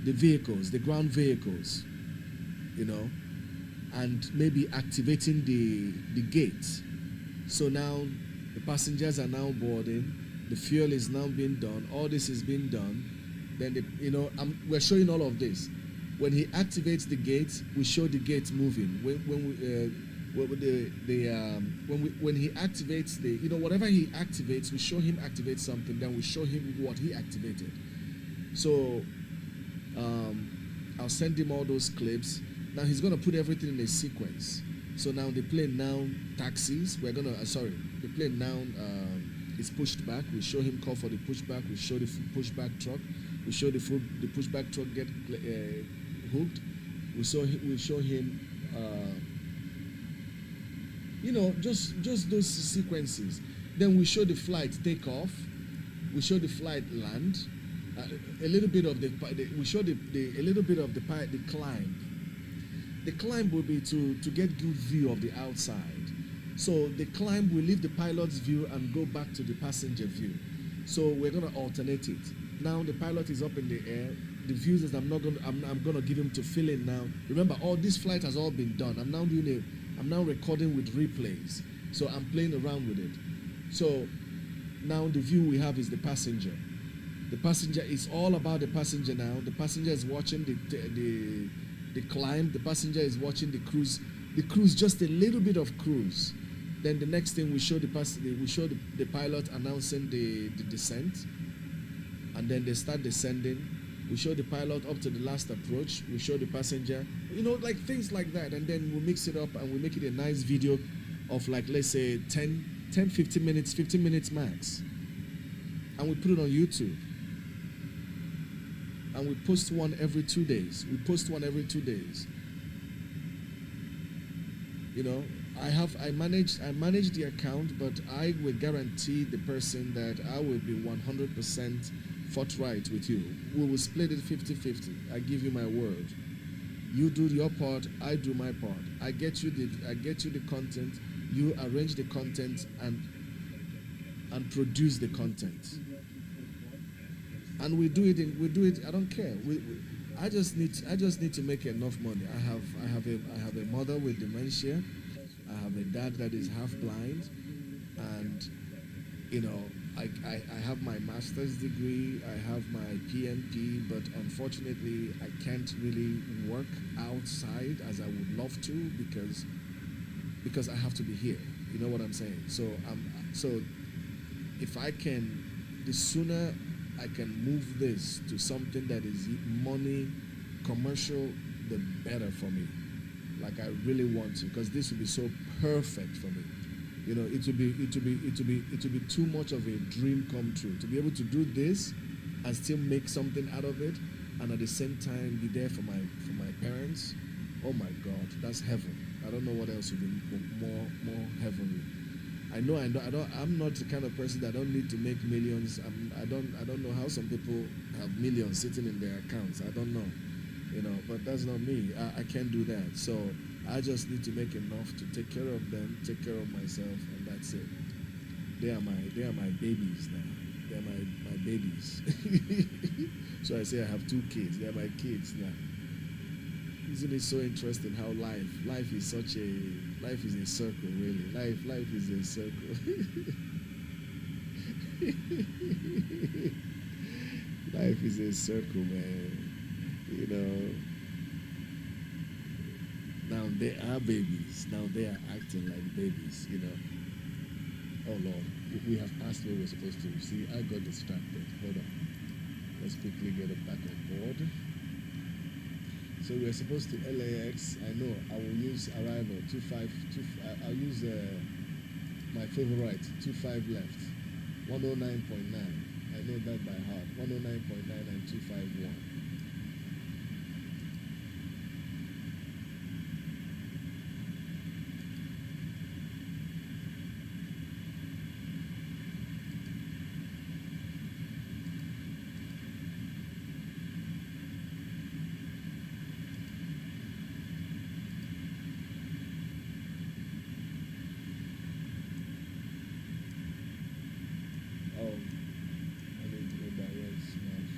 the vehicles, the ground vehicles, you know, and maybe activating the gate. So now the passengers are now boarding, the fuel is now being done, all this is being done. Then we're showing all of this. When he activates the gate, we show the gate moving. When he activates whatever he activates, we show him activate something. Then we show him what he activated. So I'll send him all those clips. Now he's gonna put everything in a sequence. So now the plane now taxis. The plane now is pushed back. We show him call for the pushback. We show the pushback truck. We show the pushback truck get hooked. We show him, just those sequences. Then we show the flight take off. We show the flight land. A little bit of the climb. The climb will be to get good view of the outside. So the climb will leave the pilot's view and go back to the passenger view. So we're gonna alternate it. Now the pilot is up in the air. The views is I'm gonna give him to fill in now. Remember, all this flight has all been done. I'm now recording with replays. So I'm playing around with it. So now the view we have is the passenger. The passenger is all about the passenger now. The passenger is watching the climb. The passenger is watching the cruise. The cruise, just a little bit of cruise. Then the next thing we show the pilot announcing the descent, and then they start descending. We show the pilot up to the last approach. We show the passenger, like things like that, and then we mix it up and we make it a nice video of, like, let's say 15 minutes max, and we put it on YouTube. And we post one every 2 days. I manage the account, but I will guarantee the person that I will be 100% forthright with you. We will split it 50-50. I give you my word. You do your part, I do my part. I get you the content, you arrange the content and produce the content. And we do it. I don't care. I just need to make enough money. I have a mother with dementia. I have a dad that is half blind, and I have my master's degree. I have my PMP, but unfortunately I can't really work outside as I would love to because I have to be here. You know what I'm saying? So if I can, the sooner I can move this to something that is money, commercial, the better for me. Like, I really want to, because this would be so perfect for me. It would be too much of a dream come true to be able to do this and still make something out of it, and at the same time be there for my parents. Oh my God, that's heaven. I don't know what else would be more heavenly. I'm not the kind of person that don't need to make millions. I don't know how some people have millions sitting in their accounts. I don't know, but that's not me. I can't do that. So I just need to make enough to take care of them, take care of myself, and that's it. They are my babies now. They're my babies. So I say I have 2 kids. They're my kids now. Isn't it so interesting how life is a circle, really. Life is a circle. Life is a circle, man. Now they are babies. Now they are acting like babies, Oh Lord, we have passed where we're supposed to. See, I got distracted. Hold on. Let's quickly get it back on board. So we're supposed to LAX. I know I will use arrival 25. I'll use my favorite 25 left. 109.9. I know that by heart. 109.9 and 251. Oh, I need to go direct smash.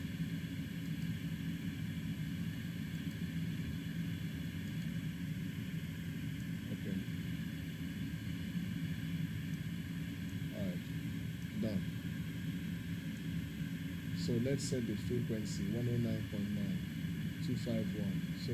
Okay. Alright. Done. So let's set the frequency 109.9, 251. So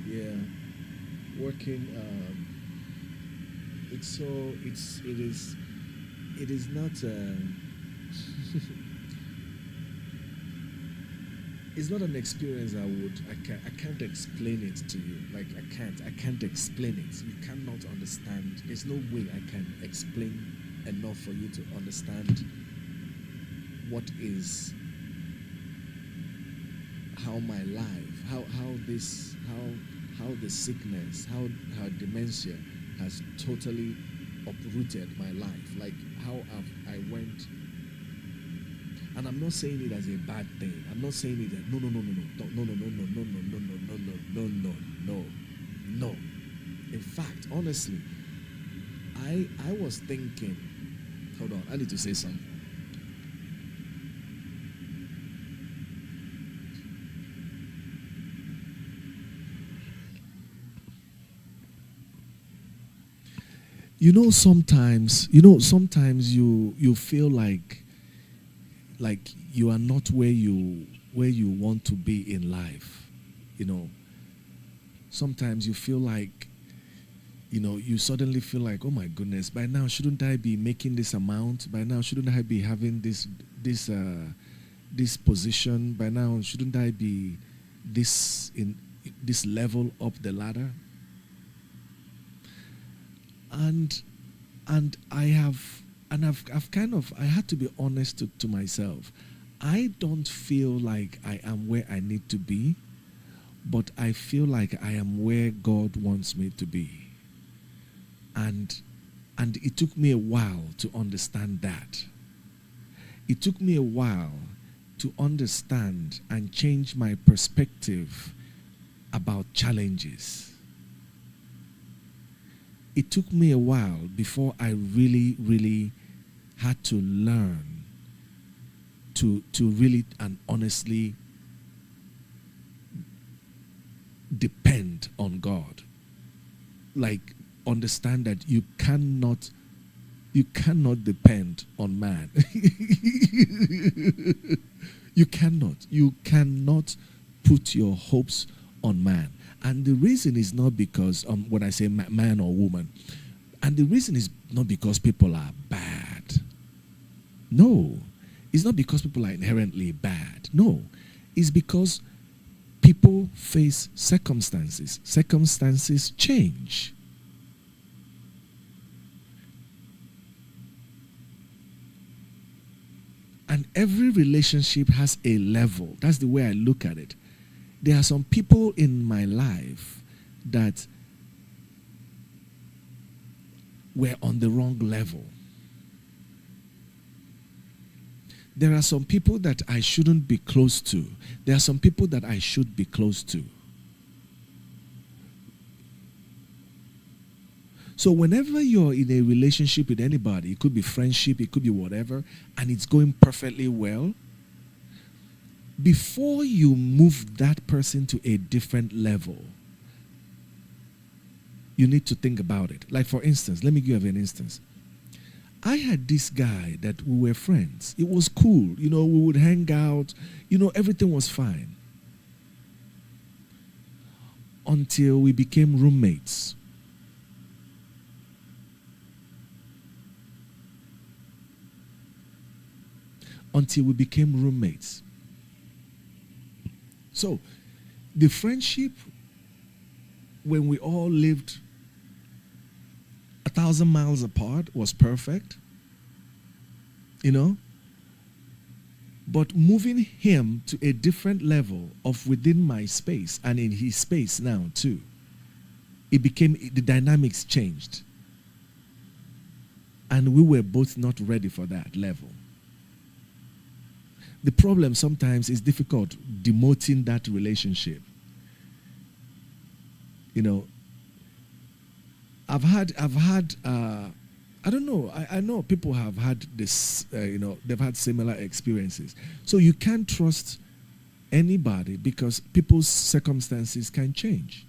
yeah, working. It is not. It's not an experience I can't explain it to you. Like I can't explain it. You cannot understand. There's no way I can explain enough for you to understand what is, how my life, how the sickness, how dementia has totally uprooted my life. Like how I went. And I'm not saying it as a bad thing. I'm not saying it that no. In fact, honestly, I was thinking, hold on, I need to say something. Sometimes you feel like you are not where you want to be in life. Sometimes you feel like you suddenly feel like, oh my goodness, by now shouldn't I be making this amount? By now shouldn't I be having this position? By now shouldn't I be in this level up the ladder? And I've had to be honest to myself. I don't feel like I am where I need to be, but I feel like I am where God wants me to be. And it took me a while to understand that. It took me a while to understand and change my perspective about challenges. It took me a while before I really, really had to learn to really and honestly depend on God. Like, understand that you cannot depend on man. You cannot put your hopes on man. And the reason is not because, when I say man or woman, and the reason is not because people are bad. No. It's not because people are inherently bad. No. It's because people face circumstances. Circumstances change. And every relationship has a level. That's the way I look at it. There are some people in my life that were on the wrong level. There are some people that I shouldn't be close to. There are some people that I should be close to. So whenever you're in a relationship with anybody, it could be friendship, it could be whatever, and it's going perfectly well, before you move that person to a different level, you need to think about it. Like for instance, let me give an instance. I had this guy that we were friends. It was cool. We would hang out. Everything was fine. Until we became roommates. So, the friendship, when we all lived 1,000 miles apart, was perfect. But moving him to a different level of within my space and in his space now too, the dynamics changed. And we were both not ready for that level. The problem sometimes is difficult demoting that relationship. I've had I don't know. I know people have had this, they've had similar experiences. So you can't trust anybody because people's circumstances can change.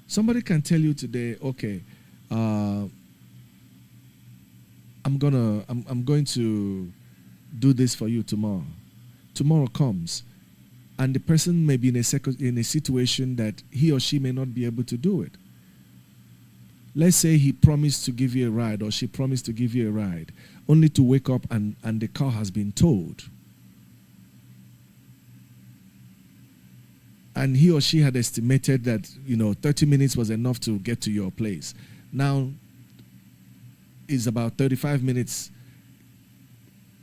Somebody can tell you today, okay, I'm going to do this for you tomorrow. Tomorrow comes, and the person may be in a situation that he or she may not be able to do it. Let's say he promised to give you a ride, or she promised to give you a ride, only to wake up and the car has been towed. And he or she had estimated that 30 minutes was enough to get to your place. Now it's about 35 minutes.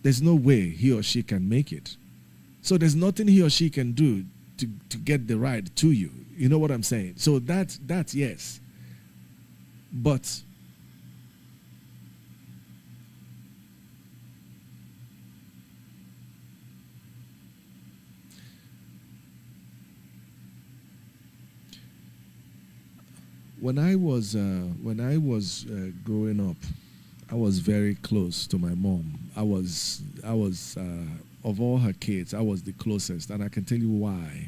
There's no way he or she can make it. So there's nothing he or she can do to get the ride to you. You know what I'm saying? So that's yes. But when I was growing up, I was very close to my mom. I was of all her kids, I was the closest, and I can tell you why.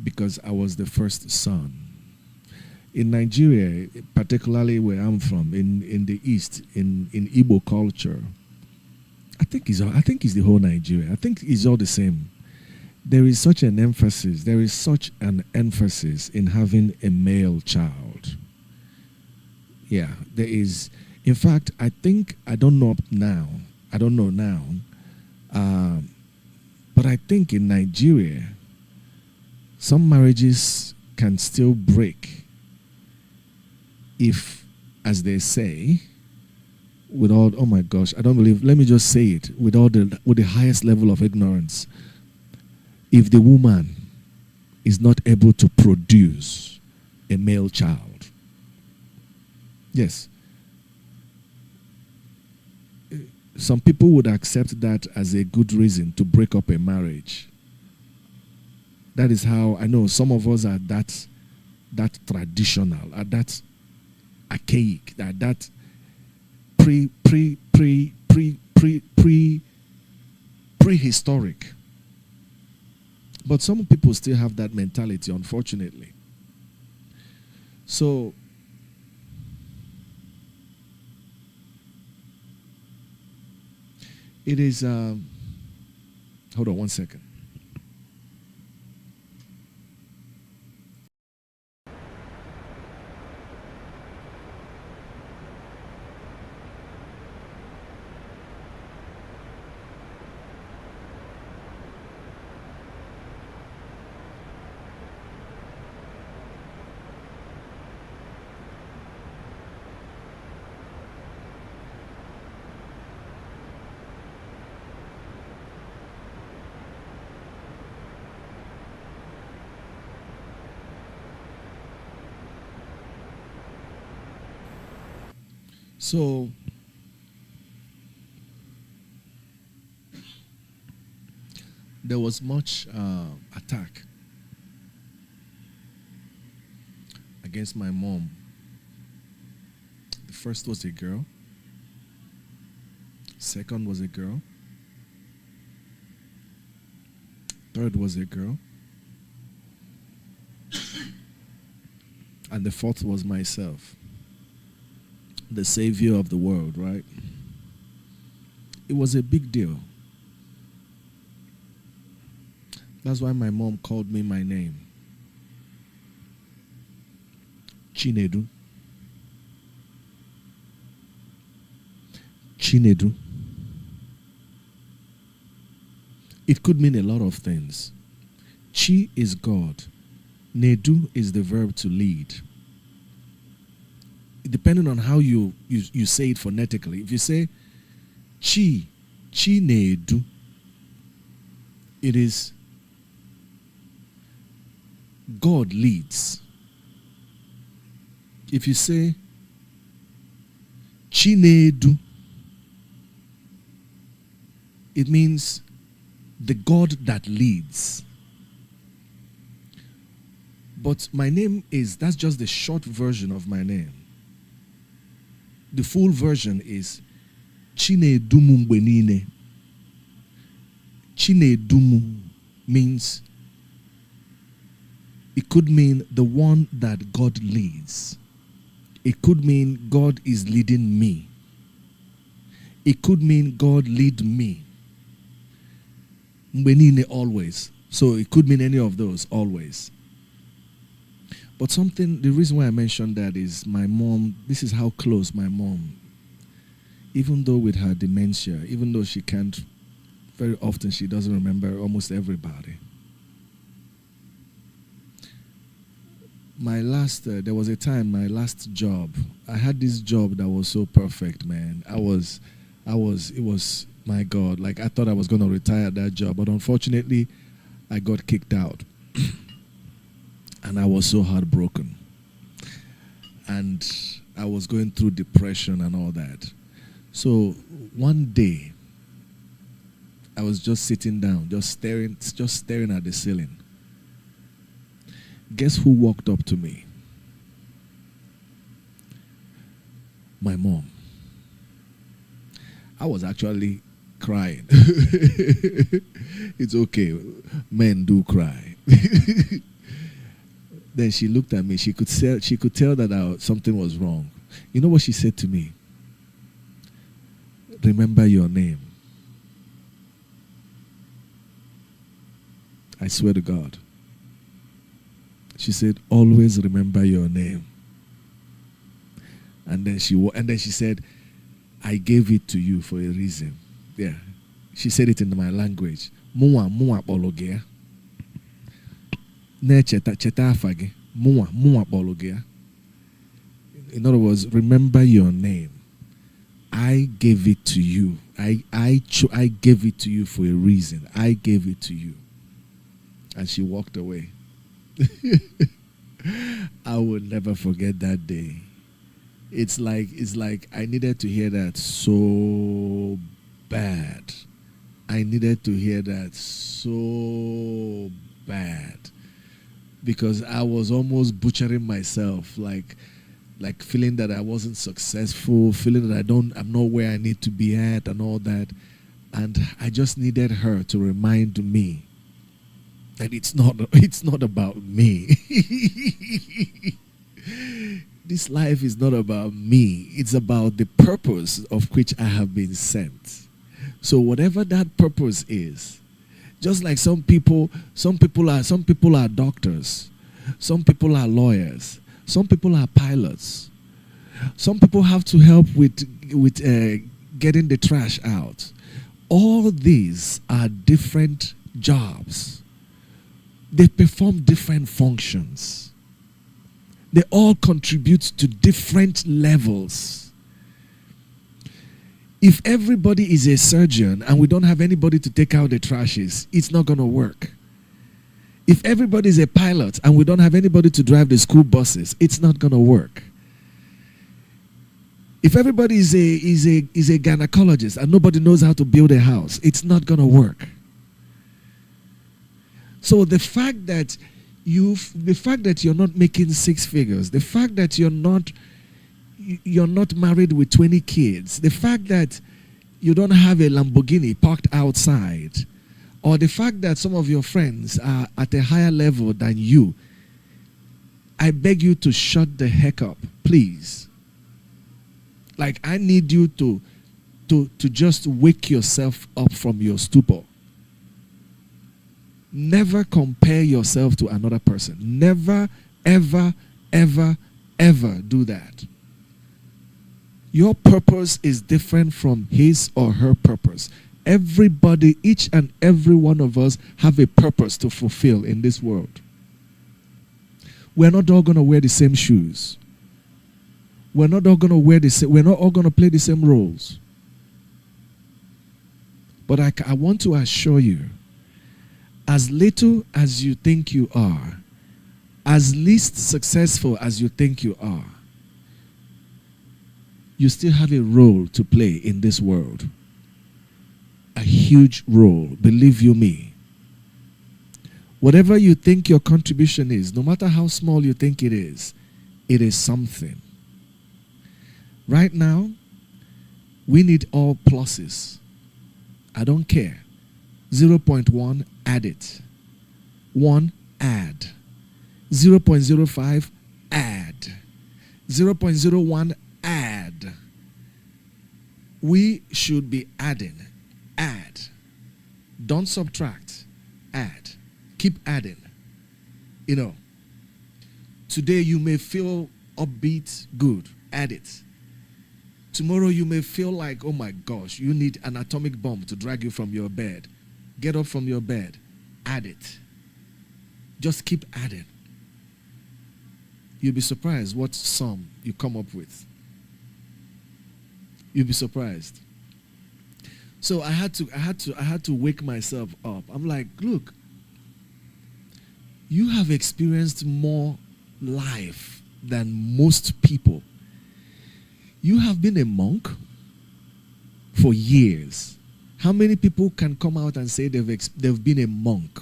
Because I was the first son. In Nigeria, particularly where I'm from, in the East, in Igbo culture, I think it's the whole Nigeria. I think it's all the same. There is such an emphasis in having a male child. Yeah, there is. In fact, I don't know now, but I think in Nigeria, some marriages can still break if, as they say, with all, oh my gosh, I don't believe, let me just say it, with the highest level of ignorance, if the woman is not able to produce a male child. Yes. Some people would accept that as a good reason to break up a marriage. That is how I know some of us are that traditional, are that archaic, are that prehistoric. But some people still have that mentality, unfortunately. So it is, hold on one second. So there was much attack against my mom. The first was a girl. Second was a girl. Third was a girl. And the fourth was myself. The savior of the world, right? It was a big deal. That's why my mom called me my name. Chinedu. Chinedu. It could mean a lot of things. Chi is God. Nedu is the verb to lead. Depending on how you say it phonetically. If you say Chi Nedu, it is God leads. If you say Chinedu, it means the God that leads. But my name that's just the short version of my name. The full version is Chinedumu Mbenine. Chinedumu means, it could mean the one that God leads. It could mean God is leading me. It could mean God lead me. Mbenine, always. So it could mean any of those, always. But the reason why I mentioned that is my mom, this is how close my mom, even though with her dementia, even though she can't, very often she doesn't remember almost everybody. There was a time, my last job, I had this job that was so perfect, man. It was, my God, like I thought I was going to retire at that job, but unfortunately, I got kicked out. And I was so heartbroken. And I was going through depression and all that. So one day, I was just sitting down, just staring at the ceiling. Guess who walked up to me? My mom. I was actually crying. It's okay. Men do cry. Then she looked at me. She could tell that something was wrong. You know what she said to me? Remember your name. I swear to God. She said, always remember your name. And then she said, I gave it to you for a reason. Yeah. She said it in my language. Mua apologia. In other words, remember your name. I gave it to you. I gave it to you for a reason. I gave it to you. And she walked away. I will never forget that day. It's like I needed to hear that so bad. I needed to hear that so bad. Because I was almost butchering myself, like feeling that I wasn't successful, feeling that I'm not where I need to be at and all that. And I just needed her to remind me that it's not about me. This life is not about me. It's about the purpose of which I have been sent. So whatever that purpose is, just like some people are doctors, some people are lawyers, some people are pilots, some people have to help with getting the trash out. All these are different jobs. They perform different functions. They all contribute to different levels. If everybody is a surgeon and we don't have anybody to take out the trashes, it's not going to work. If everybody is a pilot and we don't have anybody to drive the school buses, it's not going to work. If everybody is a gynecologist and nobody knows how to build a house, it's not going to work. So the fact that the fact that you're not making six figures, the fact that you're not married with 20 kids, the fact that you don't have a Lamborghini parked outside, or the fact that some of your friends are at a higher level than you, I beg you to shut the heck up, please. Like, I need you to just wake yourself up from your stupor. Never compare yourself to another person. Never, ever, ever, ever do that. Your purpose is different from his or her purpose. Everybody, each and every one of us, have a purpose to fulfill in this world. We're not all going to wear the same shoes. We're not all going to we're not all going to play the same roles. But I want to assure you, as little as you think you are, as least successful as you think you are, you still have a role to play in this world. A huge role, believe you me. Whatever you think your contribution is, no matter how small you think it is something. Right now, we need all pluses. I don't care. 0.1, add it. 1, add. 0.05, add. 0.01, add. We should be adding. Add. Don't subtract. Add. Keep adding. You know, today you may feel upbeat, good. Add it. Tomorrow you may feel like, oh my gosh, you need an atomic bomb to drag you from your bed. Get up from your bed. Add it. Just keep adding. You'll be surprised what sum you come up with. You'll be surprised. So I had to wake myself up. I'm like, look, you have experienced more life than most people. You have been a monk for years. How many people can come out and say they've been a monk?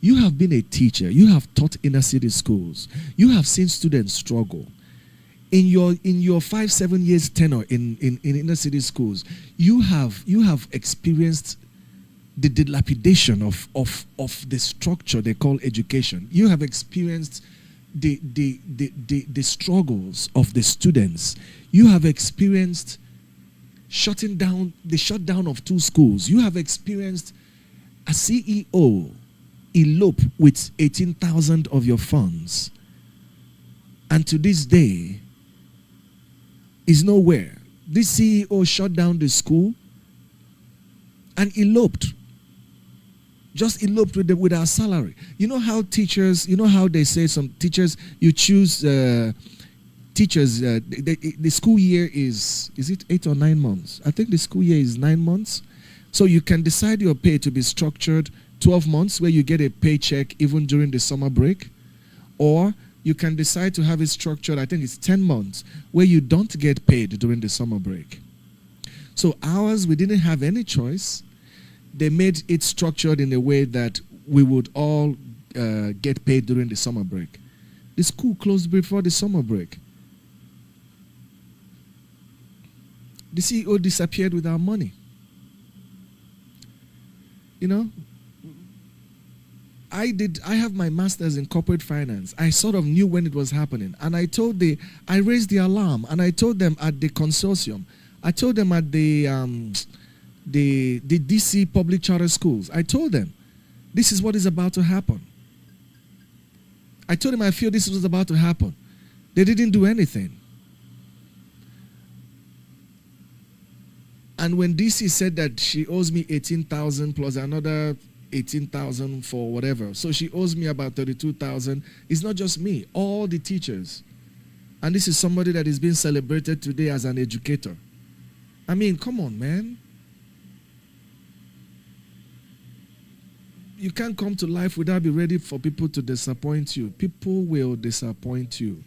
You have been a teacher. You have taught inner city schools. You have seen students struggle. In your 5-7 years tenure in inner city schools, you have experienced the dilapidation of the structure they call education. You have experienced the struggles of the students. You have experienced the shutdown of 2 schools. You have experienced a CEO elope with 18,000 of your funds, and to this day is nowhere. This CEO shut down the school and eloped. Just eloped with our salary. You know how teachers, you know how they say some teachers, you choose teachers, the school year is it 8 or 9 months? I think the school year is 9 months. So you can decide your pay to be structured 12 months where you get a paycheck even during the summer break. Or you can decide to have it structured, I think it's 10 months, where you don't get paid during the summer break. So ours, we didn't have any choice. They made it structured in a way that we would all get paid during the summer break. The school closed before the summer break. The CEO disappeared with our money. You know, I have my master's in corporate finance. I sort of knew when it was happening. And I raised the alarm, and I told them at the consortium, I told them at the DC public charter schools, I told them, this is what is about to happen. I told them I feel this was about to happen. They didn't do anything. And when DC said that she owes me 18,000 plus another 18,000 for whatever, so she owes me about 32,000. It's not just me, all the teachers. And this is somebody that is being celebrated today as an educator. I mean, come on, man. You can't come to life without being ready for people to disappoint you. People will disappoint you.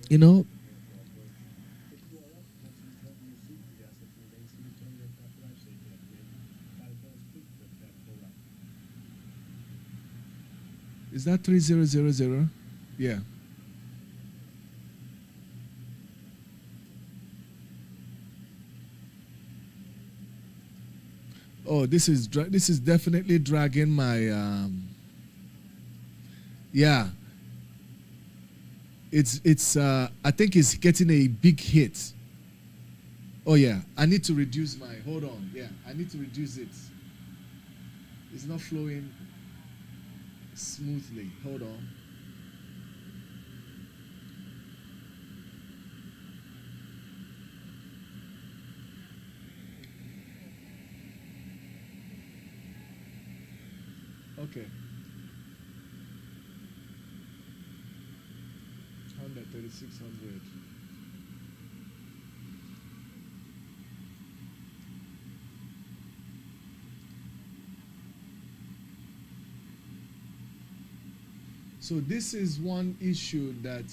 You know, Is that 3000? Yeah. Oh, this is definitely dragging my. Yeah. It's I think it's getting a big hit. Oh yeah, I need to reduce my. Hold on. Yeah, I need to reduce it. It's not flowing smoothly. Hold on. Okay. 3600. So this is one issue that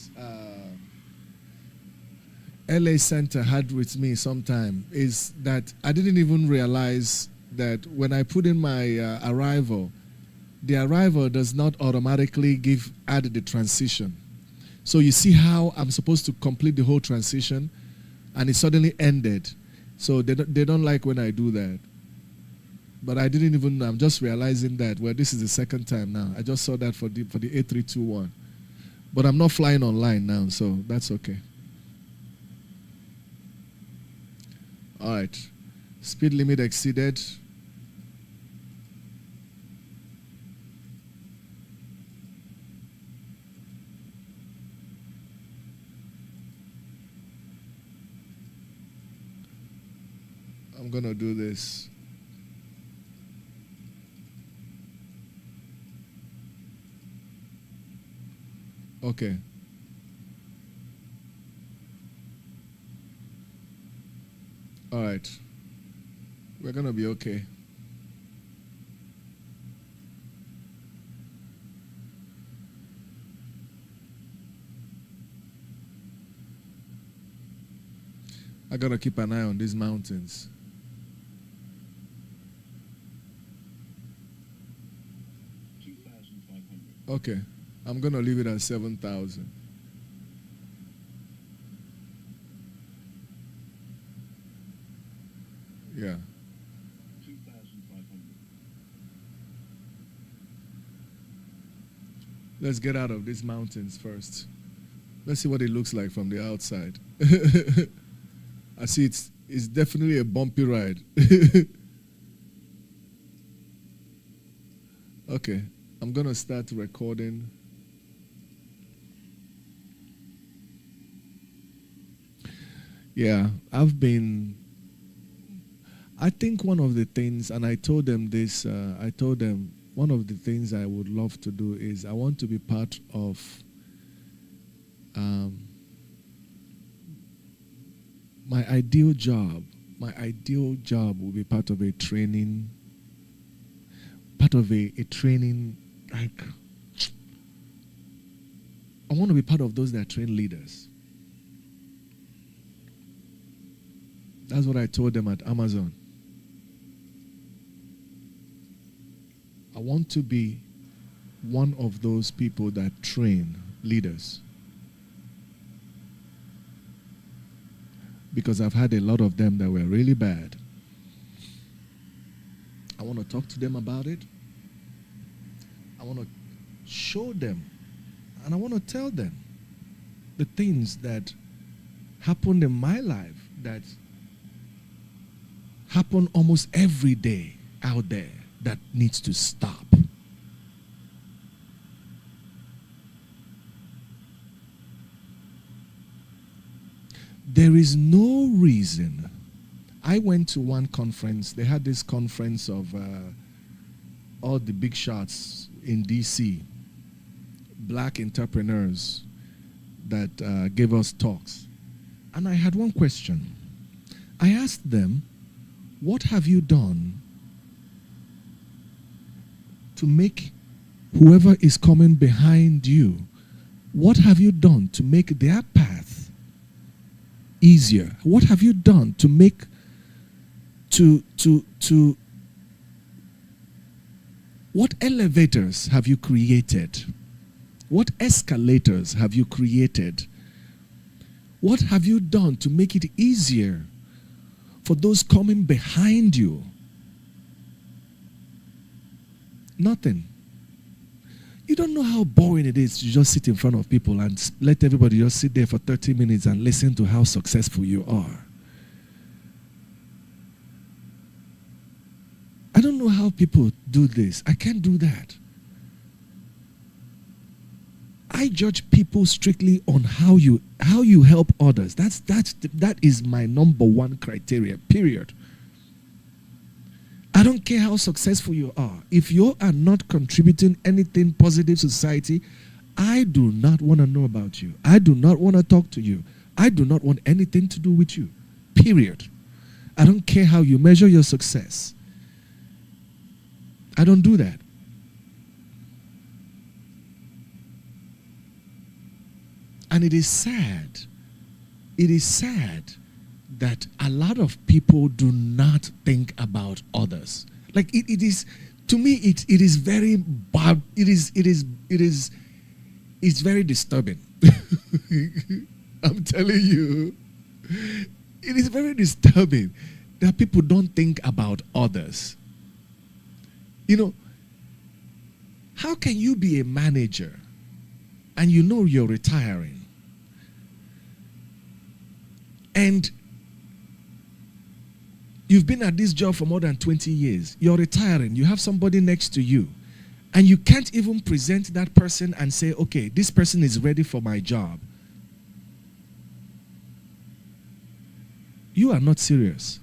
LA Center had with me sometime, is that I didn't even realize that when I put in my arrival, the arrival does not automatically add the transition. So you see how I'm supposed to complete the whole transition, and it suddenly ended. So they don't like when I do that. But I didn't even know. I'm just realizing that, well, this is the second time now. I just saw that for the A321. But I'm not flying online now, so that's okay. All right. Speed limit exceeded. I'm going to do this. Okay. All right. We're going to be okay. I got to keep an eye on these mountains. Okay. I'm going to leave it at 7,000. Yeah. 2,500. Let's get out of these mountains first. Let's see what it looks like from the outside. I see it's definitely a bumpy ride. Okay. I'm going to start recording. Yeah, I think one of the things, and I told them this, one of the things I would love to do is I want to be part of my ideal job. My ideal job will be part of a training, like, I want to be part of those that train leaders. That's what I told them at Amazon. I want to be one of those people that train leaders. Because I've had a lot of them that were really bad. I want to talk to them about it. I want to show them. And I want to tell them the things that happened in my life that happen almost every day out there that needs to stop. There is no reason. I went to one conference. They had this conference of all the big shots in DC, black entrepreneurs that gave us talks. And I had one question. I asked them, what have you done to make whoever is coming behind you, what have you done to make their path easier? What have you done to make, What elevators have you created? What escalators have you created? What have you done to make it easier for those coming behind you? Nothing. You don't know how boring it is to just sit in front of people and let everybody just sit there for 30 minutes and listen to how successful you are. I don't know how people do this. I can't do that. I judge people strictly on how you help others. That is my number one criteria, period. I don't care how successful you are. If you are not contributing anything positive to society, I do not want to know about you. I do not want to talk to you. I do not want anything to do with you, period. I don't care how you measure your success. I don't do that. And it is sad that a lot of people do not think about others. Like it is, to me, it is very bad. It's very disturbing. I'm telling you, it is very disturbing that people don't think about others. You know, how can you be a manager and you know you're retiring? And you've been at this job for more than 20 years. You're retiring. You have somebody next to you. And you can't even present that person and say, okay, this person is ready for my job. You are not serious.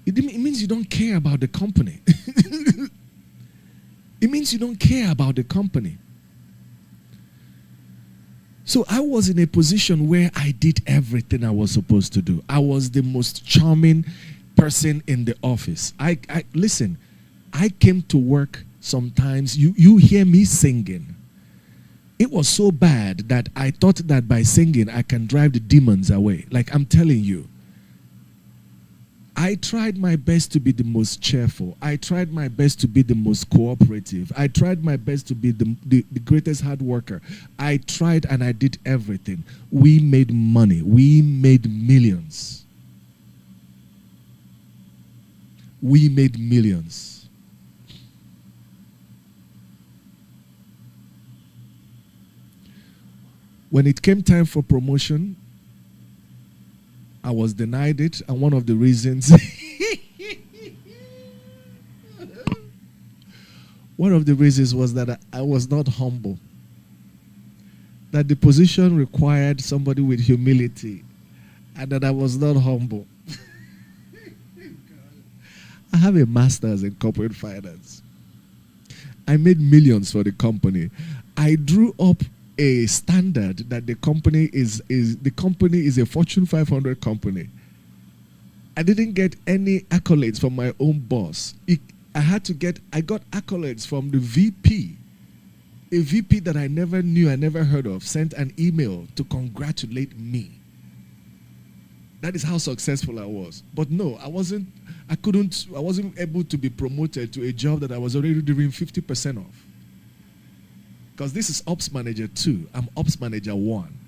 It means you don't care about the company. It means you don't care about the company. So I was in a position where I did everything I was supposed to do. I was the most charming person in the office. Listen, I came to work sometimes. You hear me singing. It was so bad that I thought that by singing I can drive the demons away. Like I'm telling you. I tried my best to be the most cheerful. I tried my best to be the most cooperative. I tried my best to be the greatest hard worker. I tried and I did everything. We made money. We made millions. We made millions. When it came time for promotion, I was denied it, and one of the reasons was that I was not humble. That the position required somebody with humility, and that I was not humble. I have a master's in corporate finance. I made millions for the company. I drew up a standard that the company is a Fortune 500 company. I didn't get any accolades from my own boss. I got accolades from the VP. A VP that I never knew, I never heard of, sent an email to congratulate me. That is how successful I was. But no, I wasn't able to be promoted to a job that I was already doing 50% of. Because this is Ops Manager 2. I'm Ops Manager 1.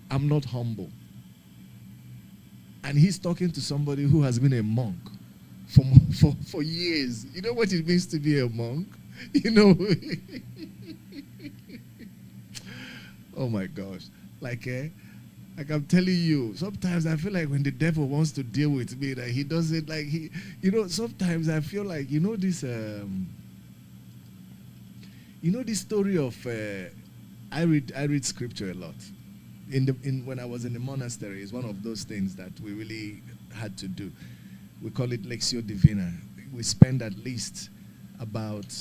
I'm not humble. And he's talking to somebody who has been a monk for years. You know what it means to be a monk? You know? Oh my gosh. Like I'm telling you, sometimes I feel like when the devil wants to deal with me, that he does it like sometimes I feel like, this story of I read scripture a lot. When I was in the monastery, it's one of those things that we really had to do. We call it Lectio Divina. We spend at least about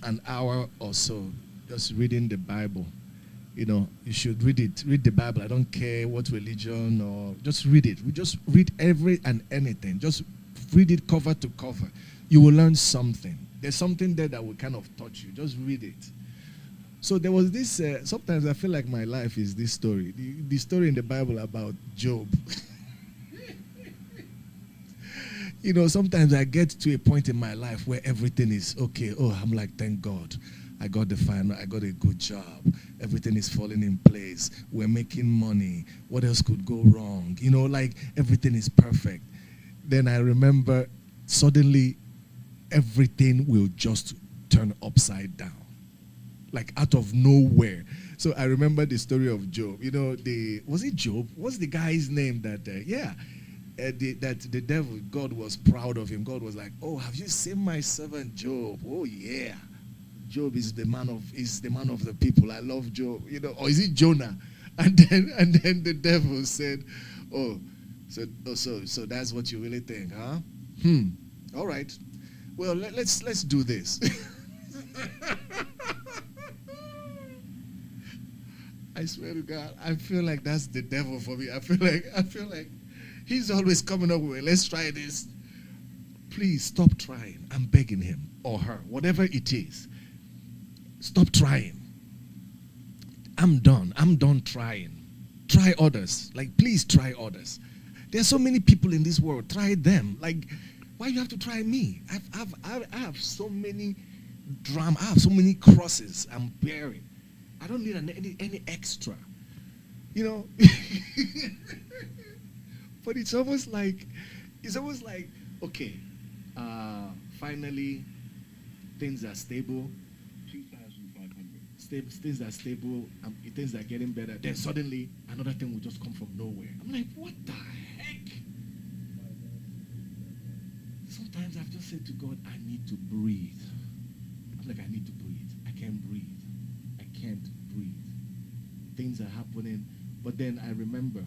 an hour or so just reading the Bible. You should read it. Read the Bible. I don't care what religion, or just read it. We just read every and anything. Just read it cover to cover. You will learn something. There's something there that will kind of touch you. Just read it. So there was this, sometimes I feel like my life is this story. The story in the Bible about Job. sometimes I get to a point in my life where everything is okay. Oh, I'm like, thank God. I got I got a good job. Everything is falling in place. We're making money. What else could go wrong? Like everything is perfect. Then I remember suddenly everything will just turn upside down. Like out of nowhere. So I remember the story of Job. Was it Job? What's the guy's name that that the devil, God was proud of him. God was like, "Oh, have you seen my servant Job? Oh yeah, Job is the man of the people. I love Job." Or is it Jonah? And then the devil said, "Oh, so that's what you really think, huh? All right. Well, let's do this." I swear to God, I feel like that's the devil for me. I feel like he's always coming up with, "Let's try this." Please stop trying. I'm begging him or her, whatever it is. Stop trying. I'm done. I'm done trying. Try others. Like, please try others. There's so many people in this world. Try them. Like, why you have to try me? I have so many drama. I have so many crosses I'm bearing. I don't need any extra. But it's almost like, okay, finally things are stable. 2,500. Things are stable. Things are getting better. Then suddenly another thing will just come from nowhere. I'm like, what the heck? Sometimes I've just said to God, I need to breathe. I'm like, I need to breathe. I can't breathe. I can't breathe. Things are happening. But then I remember,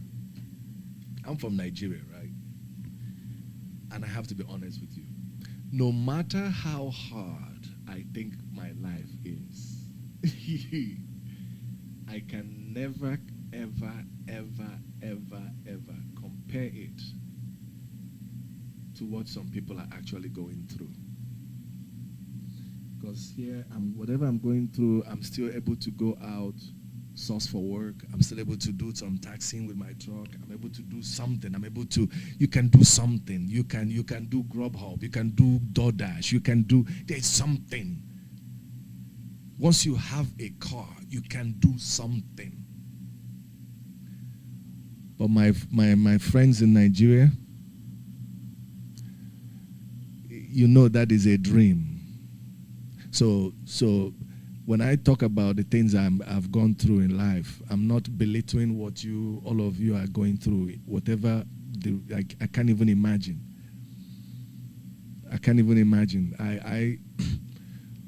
I'm from Nigeria, right? And I have to be honest with you. No matter how hard I think my life is, I can never, ever, ever, ever, ever compare it to what some people are actually going through. Because here, whatever I'm going through, I'm still able to go out, source for work. I'm still able to do some taxing with my truck. I'm able to do something. You can do something. You can do Grubhub. You can do DoorDash. There's something. Once you have a car, you can do something. But my friends in Nigeria, that is a dream. So when I talk about the things I've gone through in life, I'm not belittling what all of you are going through. Whatever, I can't even imagine. I can't even imagine.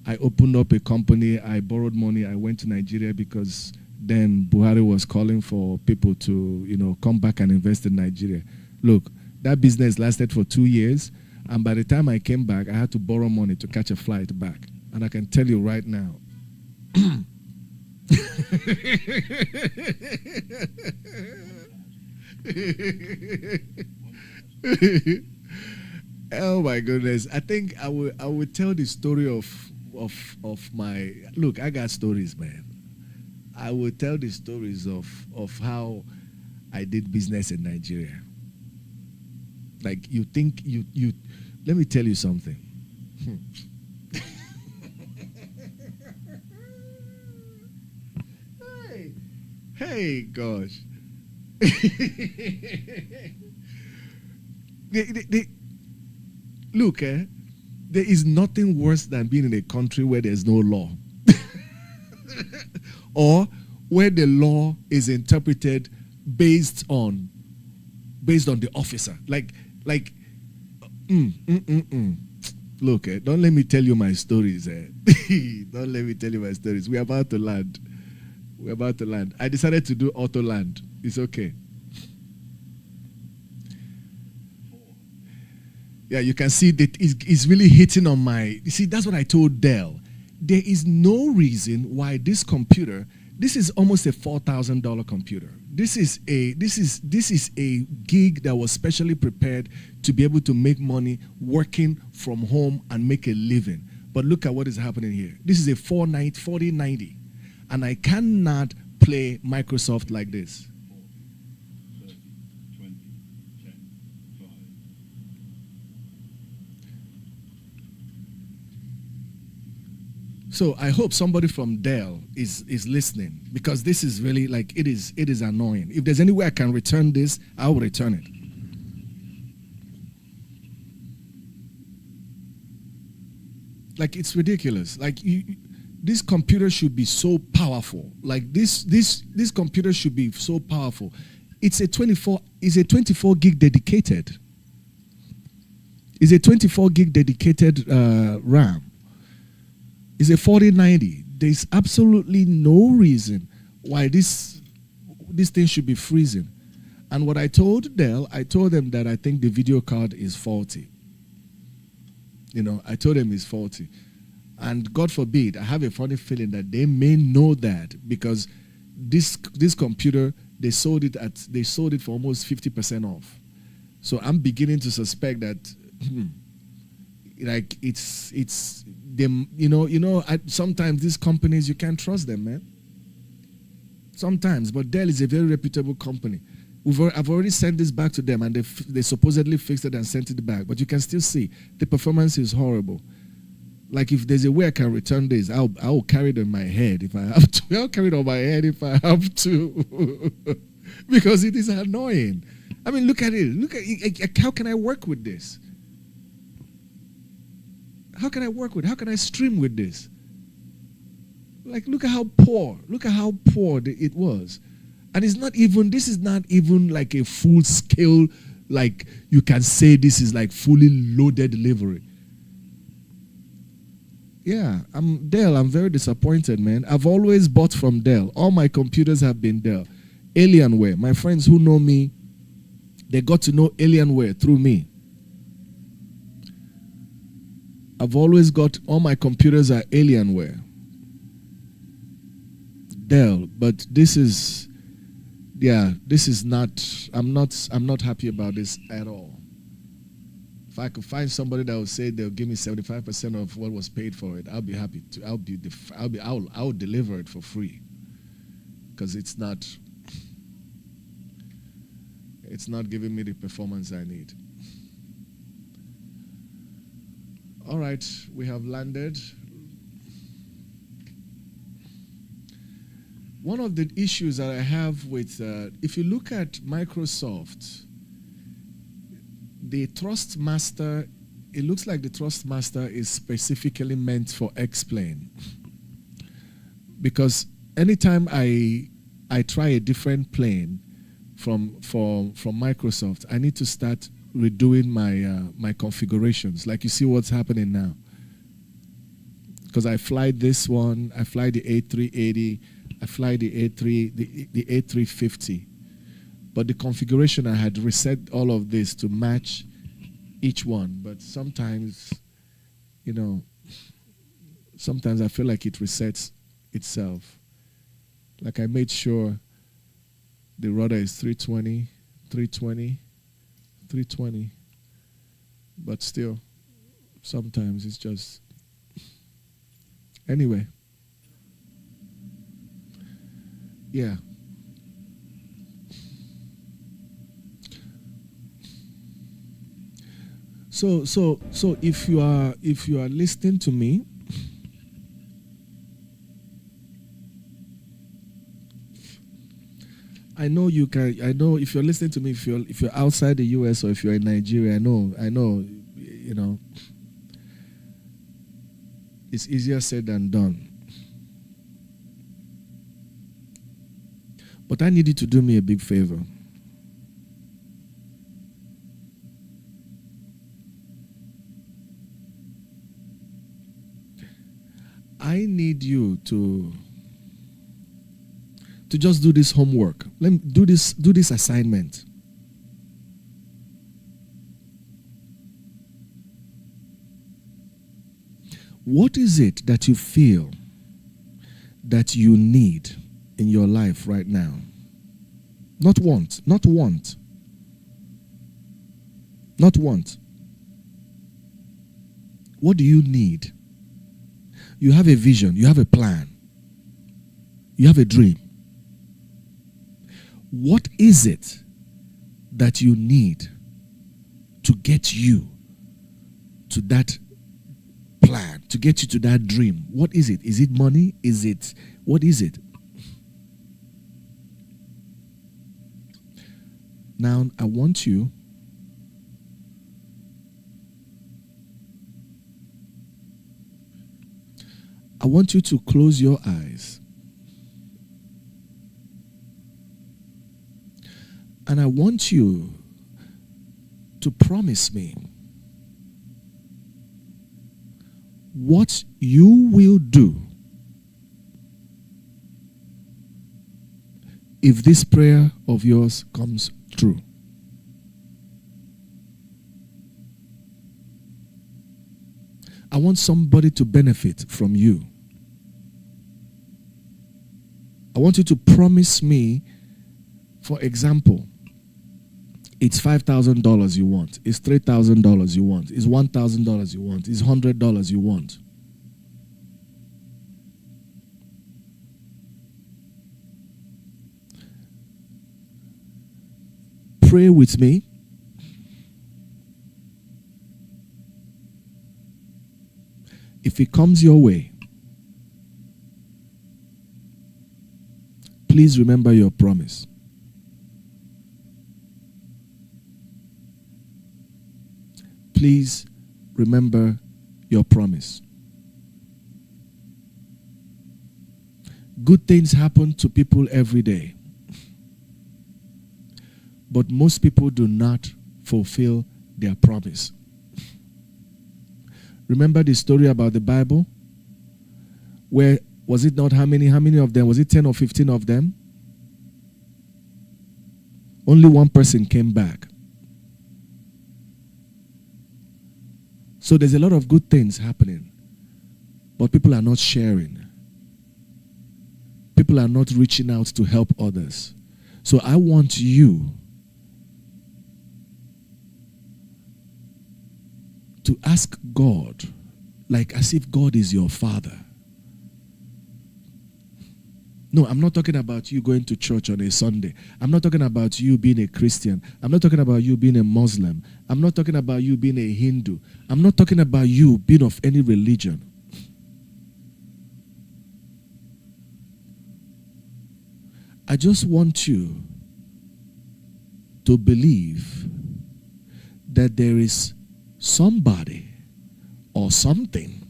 I opened up a company. I borrowed money. I went to Nigeria because then Buhari was calling for people to, come back and invest in Nigeria. Look, that business lasted for 2 years. And by the time I came back, I had to borrow money to catch a flight back. And I can tell you right now, oh my goodness. I think I would tell the story of my, look, I got stories, man. I would tell the stories of how I did business in Nigeria. Like, you think let me tell you something. Hey, gosh. Look, there is nothing worse than being in a country where there's no law. Or where the law is interpreted based on the officer. Look, don't let me tell you my stories. Don't let me tell you my stories. We're about to land. I decided to do auto land. It's okay. Yeah, you can see that it's really hitting on my. You see, that's what I told Dell. There is no reason why this computer. This is almost a $4,000 computer. This is a gig that was specially prepared to be able to make money working from home and make a living. But look at what is happening here. This is a 4090. And I cannot play Microsoft like this. 30, 20, 10, 5. So I hope somebody from Dell is listening, because this is really like, it is annoying. If there's any way I can return this, I will return it. Like, it's ridiculous. Like, this computer should be so powerful. Like, this computer should be so powerful. It's a 24 gig dedicated. It's a 24 gig dedicated RAM. It's a 4090. There's absolutely no reason why this thing should be freezing. And what I told Dell, I told them that I think the video card is faulty. You know, I told them it's faulty. And God forbid, I have a funny feeling that they may know that, because this computer, they sold it for almost 50% off. So I'm beginning to suspect that like it's them, sometimes these companies, you can't trust them, man. Sometimes, but Dell is a very reputable company. I've already sent this back to them, and they supposedly fixed it and sent it back. But you can still see the performance is horrible. Like, if there's a way I can return this, I'll carry it on my head if I have to. I'll carry it on my head if I have to, because it is annoying. I mean, look at it. Look at it. How can I work with this? How can I work with? How can I stream with this? Like, look at how poor. Look at how poor it was. And it's not even, this is not even like a full scale, like you can say this is like fully loaded delivery. Yeah, Dell, I'm very disappointed, man. I've always bought from Dell. All my computers have been Dell. Alienware, my friends who know me, they got to know Alienware through me. I've always got, all my computers are Alienware. Dell, but this is, yeah, this is not, I'm not happy about this at all. If I could find somebody that would say they'll give me 75% of what was paid for it, I'll be happy to. I'll deliver it for free, because it's not giving me the performance I need. All right, we have landed. One of the issues that I have with, if you look at Microsoft, the Thrustmaster, it looks like the Thrustmaster is specifically meant for XPLANE. Because anytime I try a different plane from Microsoft, I need to start redoing my configurations. Like, you see what's happening now. Because I fly this one, I fly the A380, I fly the A350. But the configuration, I had reset all of this to match each one. But sometimes, sometimes I feel like it resets itself. Like, I made sure the rudder is 320, 320, 320. But still, sometimes it's just... Anyway. Yeah. So if you are listening to me, I know you can. I know if you're listening to me, if you're outside the U.S. or if you're in Nigeria, I know, it's easier said than done. But I need you to do me a big favor. I need you to just do this homework. Let me do this assignment. What is it that you feel that you need in your life right now? Not want. Not want. Not want. What do you need? You have a vision. You have a plan. You have a dream. What is it that you need to get you to that plan to get you to that dream. What is it? Is it money? What is it? Now, I want you to close your eyes. And I want you to promise me what you will do if this prayer of yours comes true. I want somebody to benefit from you. I want you to promise me, for example, it's $5,000 you want, it's $3,000 you want, it's $1,000 you want, it's $100 you want. Pray with me. If it comes your way, please remember your promise. Please remember your promise. Good things happen to people every day, but most people do not fulfill their promise. Remember the story about the Bible? Where, was it not how many of them? Was it 10 or 15 of them? Only one person came back. So there's a lot of good things happening, but people are not sharing. People are not reaching out to help others. So I want you to ask God, like as if God is your father. No, I'm not talking about you going to church on a Sunday. I'm not talking about you being a Christian. I'm not talking about you being a Muslim. I'm not talking about you being a Hindu. I'm not talking about you being of any religion. I just want you to believe that there is somebody or something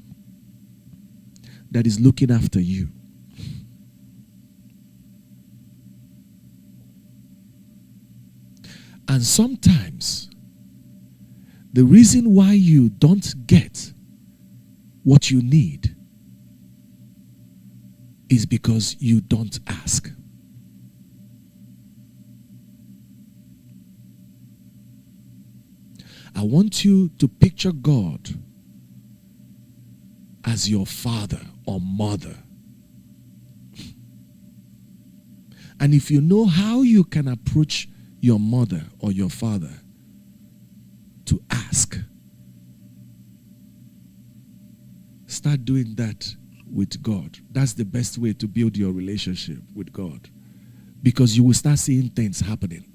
that is looking after you. And sometimes the reason why you don't get what you need is because you don't ask. I want you to picture God as your father or mother. And if you know how you can approach your mother or your father to ask, start doing that with God. That's the best way to build your relationship with God, because you will start seeing things happening.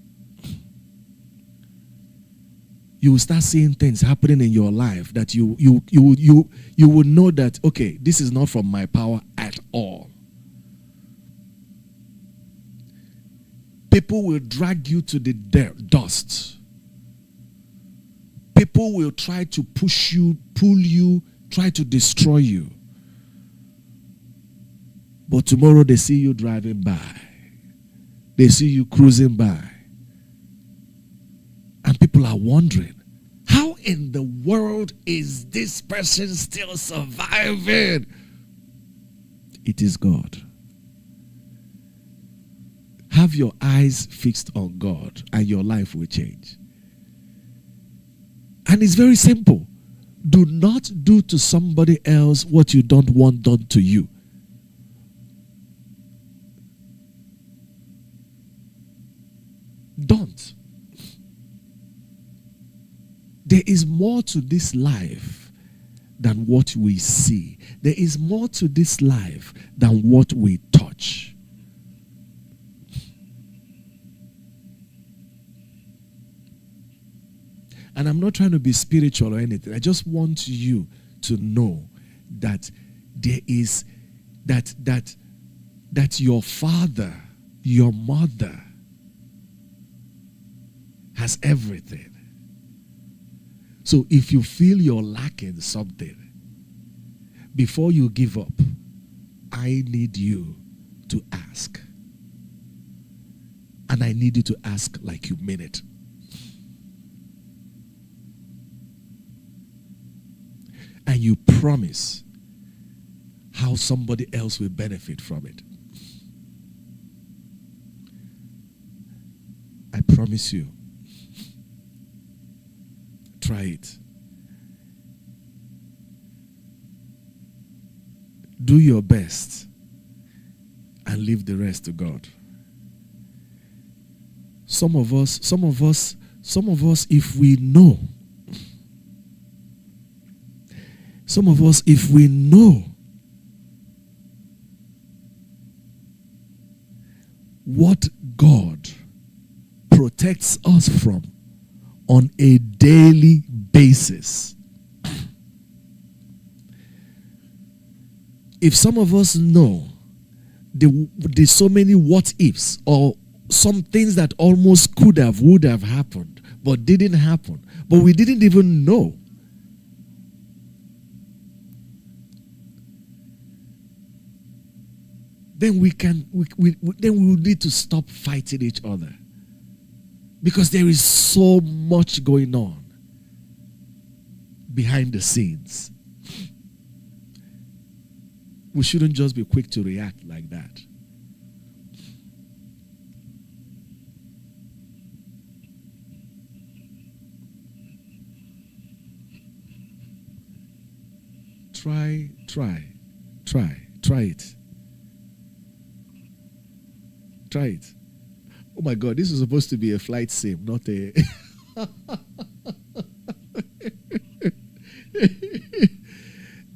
You will start seeing things happening in your life that you will know that, okay, this is not from my power at all. People will drag you to the dust. People will try to push you, pull you, try to destroy you. But tomorrow they see you driving by. They see you cruising by. And people are wondering, how in the world is this person still surviving? It is God. Have your eyes fixed on God and your life will change. And it's very simple. Do not do to somebody else what you don't want done to you. Don't. There is more to this life than what we see. There is more to this life than what we touch. And I'm not trying to be spiritual or anything. I just want you to know that there is that your father, your mother has everything. So if you feel you're lacking something, before you give up, I need you to ask. And I need you to ask like you mean it. And you promise how somebody else will benefit from it. I promise you. Try it. Do your best and leave the rest to God. Some of us, if we know, what God protects us from on a daily basis. If some of us know there's so many what ifs or some things that almost would have happened but didn't happen, but we didn't even know. Then we will need to stop fighting each other. Because there is so much going on behind the scenes. We shouldn't just be quick to react like that. Try it. Try it. Oh my God, this is supposed to be a flight sim, not a...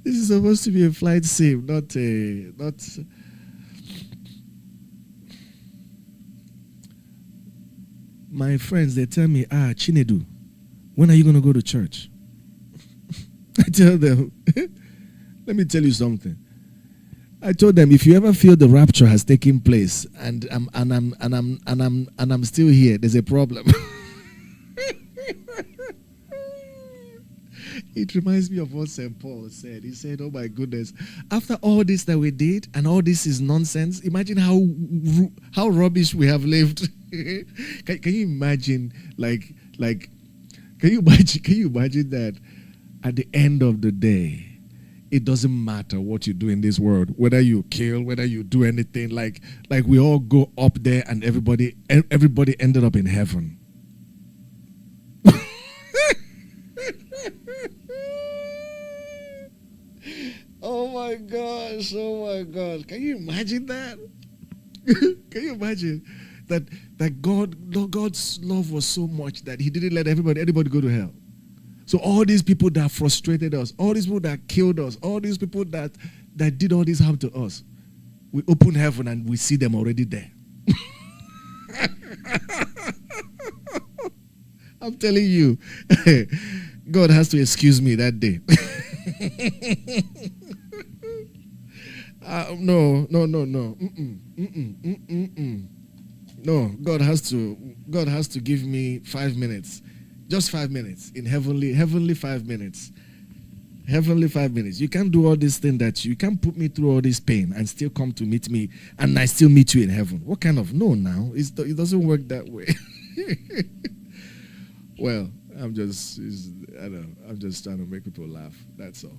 This is supposed to be a flight sim, not a... My friends, they tell me, Chinedu, when are you going to go to church? I tell them, let me tell you something. I told them, if you ever feel the rapture has taken place and I'm still here, there's a problem. It reminds me of what St. Paul said. He said, oh my goodness, after all this that we did and all this is nonsense, imagine how rubbish we have lived. Can you imagine, can you imagine that at the end of the day, it doesn't matter what you do in this world, whether you kill, whether you do anything, like we all go up there and everybody ended up in heaven. Oh my gosh, can you imagine that? Can you imagine that God's love was so much that he didn't let anybody go to hell? So all these people that frustrated us, all these people that killed us, all these people that did all this harm to us, we open heaven and we see them already there. I'm telling you, God has to excuse me that day. No. No, God has to give me 5 minutes. Just 5 minutes in heavenly 5 minutes. Heavenly 5 minutes. You can't do all this thing that you can't put me through all this pain and still come to meet me and I still meet you in heaven. What kind of no now? It doesn't work that way. Well, I'm just trying to make people laugh. That's all.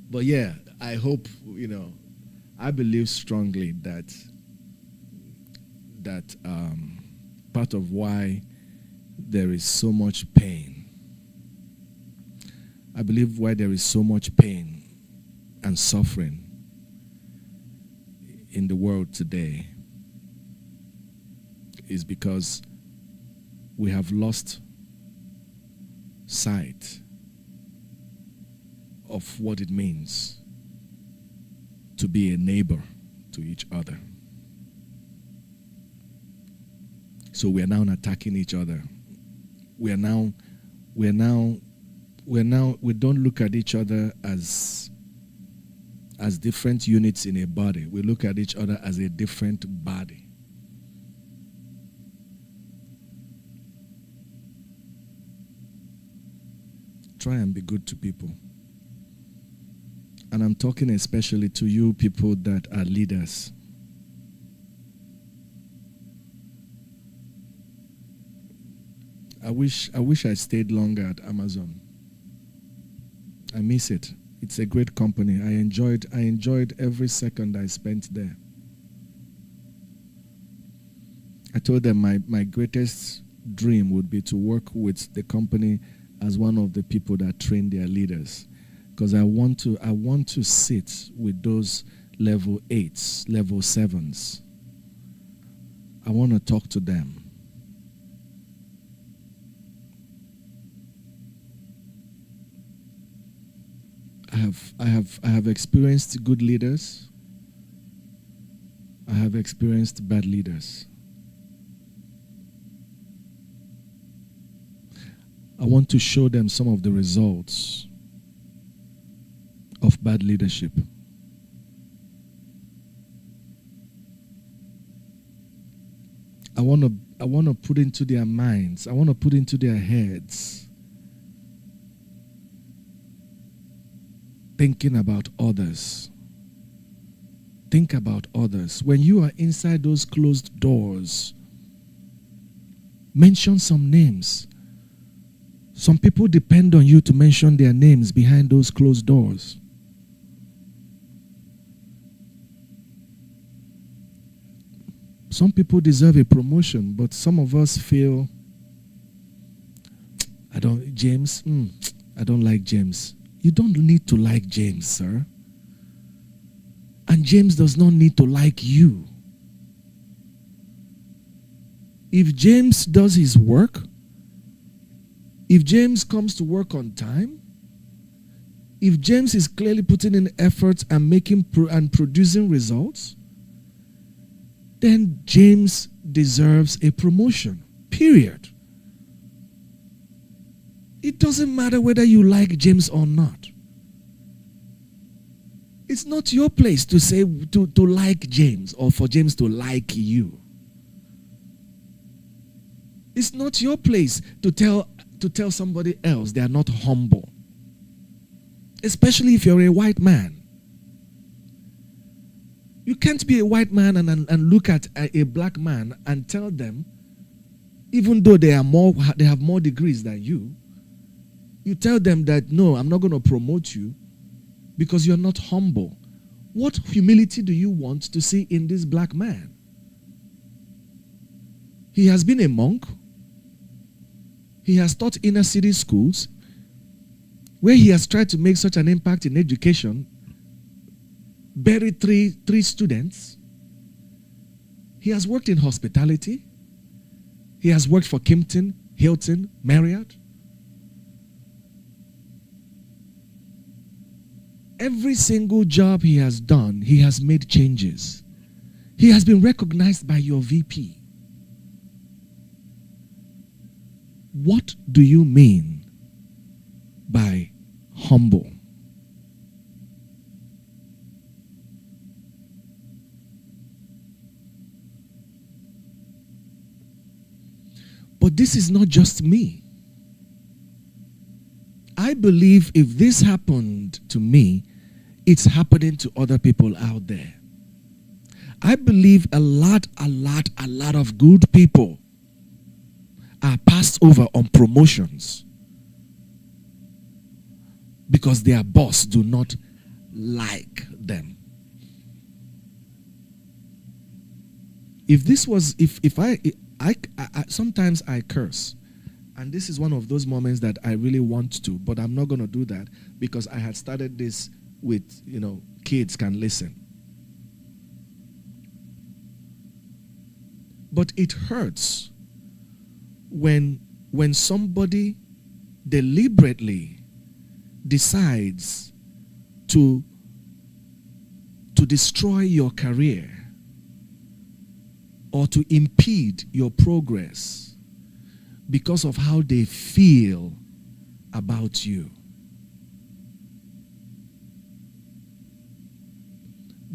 But yeah, I hope, I believe strongly that part of why there is so much pain. I believe why there is so much pain and suffering in the world today is because we have lost sight of what it means to be a neighbor to each other. So we are now attacking each other. We are now we don't look at each other as different units in a body. We look at each other as a different body. Try and be good to people. And I'm talking especially to you people that are leaders. I wish I stayed longer at Amazon. I miss it. It's a great company. I enjoyed every second I spent there. I told them my greatest dream would be to work with the company as one of the people that train their leaders, because I want to sit with those level 8s, level 7s. I want to talk to them. I have experienced good leaders. I have experienced bad leaders. I want to show them some of the results of bad leadership. I want to put into their minds, I want to put into their heads thinking about others. Think about others. When you are inside those closed doors, mention some names. Some people depend on you to mention their names behind those closed doors. Some people deserve a promotion, but some of us feel, I don't like James. You don't need to like James, sir. And James does not need to like you. If James does his work, if James comes to work on time, if James is clearly putting in effort and making and producing results, then James deserves a promotion. Period. It doesn't matter whether you like James or not. It's not your place to say to like James or for James to like you. It's not your place to tell somebody else they are not humble. Especially if you're a white man. You can't be a white man and look at a black man and tell them, even though they have more degrees than you, you tell them that, no, I'm not going to promote you because you're not humble. What humility do you want to see in this black man? He has been a monk. He has taught inner city schools where he has tried to make such an impact in education, buried three students. He has worked in hospitality. He has worked for Kimpton, Hilton, Marriott. Every single job he has done, he has made changes. He has been recognized by your VP. What do you mean by humble? But this is not just me. I believe if this happened to me, it's happening to other people out there. I believe a lot of good people are passed over on promotions because their boss do not like them. If this was, if I sometimes I curse, and this is one of those moments that I really want to, but I'm not going to do that because I had started this with, kids can listen. But it hurts when somebody deliberately decides to destroy your career or to impede your progress because of how they feel about you.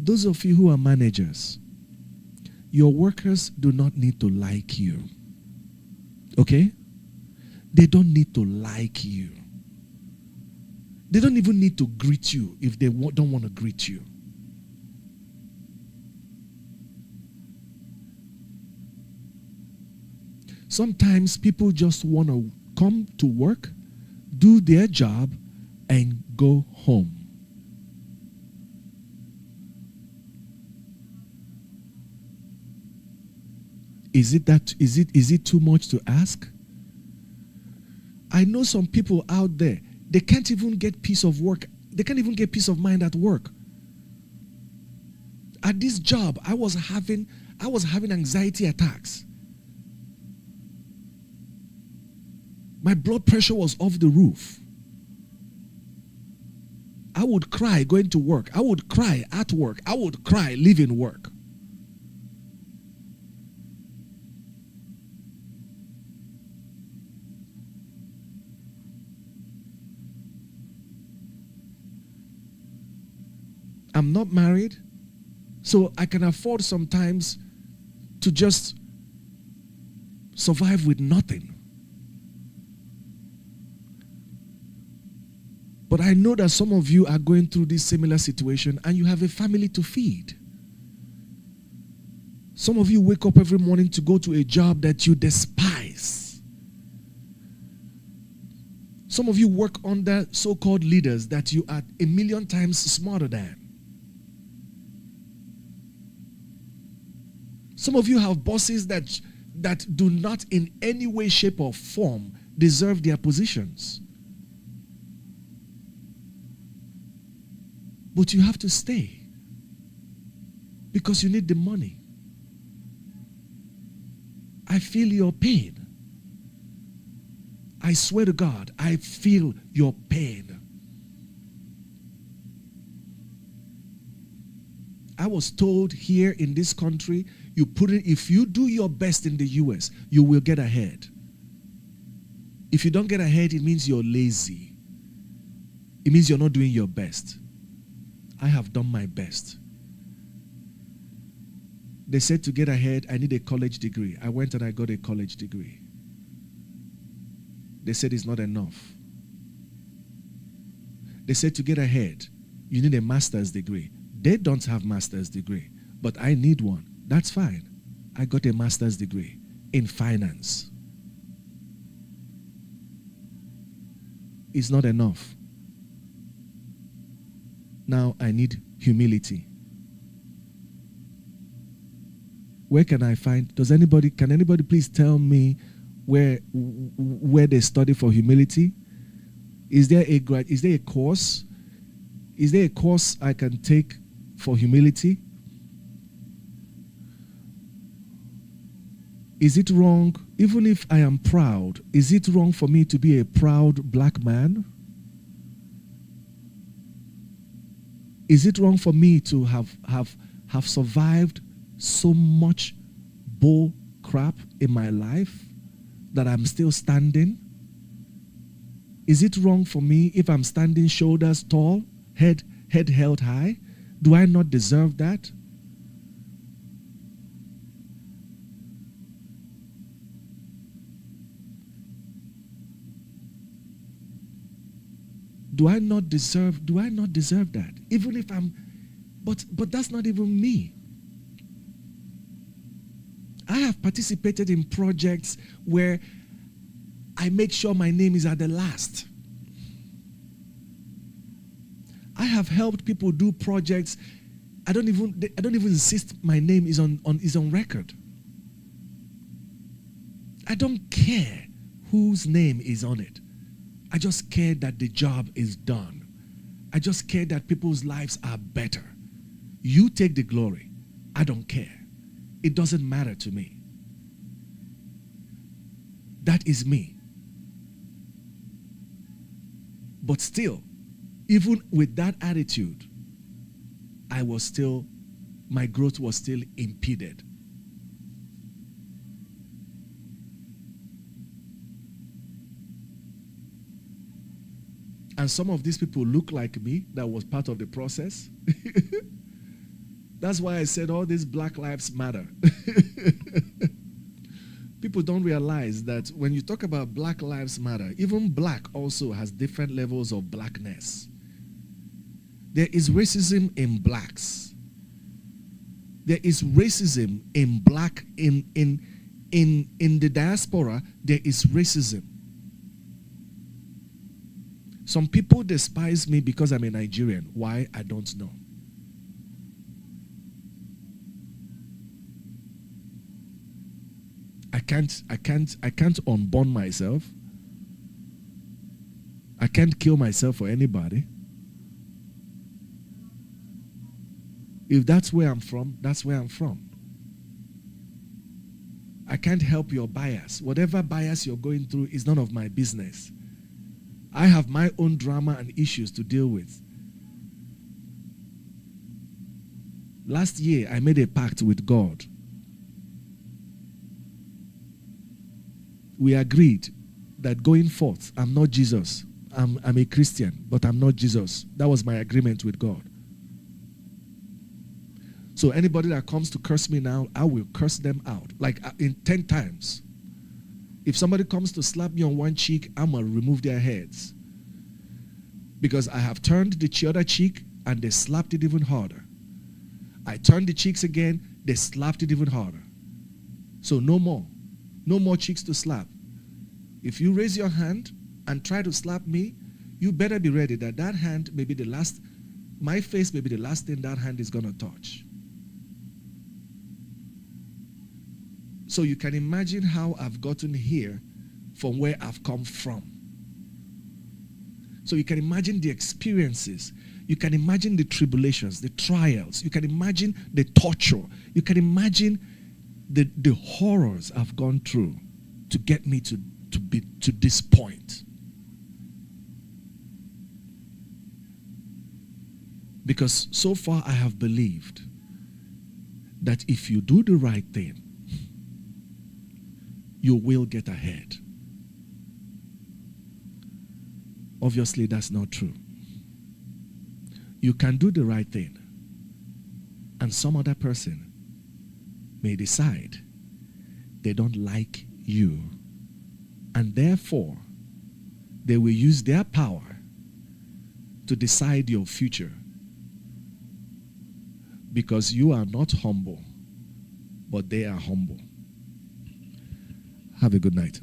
Those of you who are managers, your workers do not need to like you. Okay? They don't need to like you. They don't even need to greet you if they don't want to greet you. Sometimes people just want to come to work, do their job, and go home. Is it too much to ask? I know some people out there, they can't even get peace of work. They can't even get peace of mind at work. At this job, I was having anxiety attacks. My blood pressure was off the roof. I would cry going to work. I would cry at work. I would cry leaving work. I'm not married, so I can afford sometimes to just survive with nothing. But I know that some of you are going through this similar situation and you have a family to feed. Some of you wake up every morning to go to a job that you despise. Some of you work under so-called leaders that you are a million times smarter than. Some of you have bosses that do not in any way, shape, or form deserve their positions. But you have to stay because you need the money. I feel your pain. I swear to God, I feel your pain. I was told here in this country, if you do your best in the US, you will get ahead. If you don't get ahead, it means you're lazy. It means you're not doing your best. I have done my best. They said to get ahead, I need a college degree. I went and I got a college degree. They said it's not enough. They said to get ahead, you need a master's degree. They don't have master's degree, but I need one. That's fine. I got a master's degree in finance. It's not enough. Now I need humility. Where can I find? Can anybody please tell me where they study for humility? Is there a course? Is there a course I can take for humility? Is it wrong, even if I am proud, is it wrong for me to be a proud black man? Is it wrong for me to have survived so much bull crap in my life that I'm still standing? Is it wrong for me if I'm standing shoulders tall, head held high? Do I not deserve that? Do I not deserve that? Even if I'm, but that's not even me. I have participated in projects where I make sure my name is at the last. I have helped people do projects. I don't even insist my name is on record. I don't care whose name is on it. I just care that the job is done. I just care that people's lives are better. You take the glory. I don't care. It doesn't matter to me. That is me. But still, even with that attitude, my growth was still impeded. And some of these people look like me. That was part of the process. That's why I said all these Black Lives Matter. People don't realize that when you talk about Black Lives Matter, even black also has different levels of blackness. There is racism in blacks. There is racism in black, in the diaspora, there is racism. Some people despise me because I'm a Nigerian. Why? I don't know. I can't unborn myself. I can't kill myself for anybody. If that's where I'm from, that's where I'm from. I can't help your bias. Whatever bias you're going through is none of my business. I have my own drama and issues to deal with. Last year, I made a pact with God. We agreed that going forth, I'm not Jesus. I'm a Christian, but I'm not Jesus. That was my agreement with God. So anybody that comes to curse me now, I will curse them out. Like in 10 times. If somebody comes to slap me on one cheek, I'm going to remove their heads. Because I have turned the other cheek and they slapped it even harder. I turned the cheeks again, they slapped it even harder. So no more. No more cheeks to slap. If you raise your hand and try to slap me, you better be ready that that hand may be the last, my face may be the last thing that hand is going to touch. So you can imagine how I've gotten here from where I've come from. So you can imagine the experiences. You can imagine the tribulations, the trials. You can imagine the torture. You can imagine the horrors I've gone through to get me to this point. Because so far I have believed that if you do the right thing, you will get ahead. Obviously, that's not true. You can do the right thing, and some other person may decide they don't like you, and therefore, they will use their power to decide your future because you are not humble, but they are humble. Have a good night.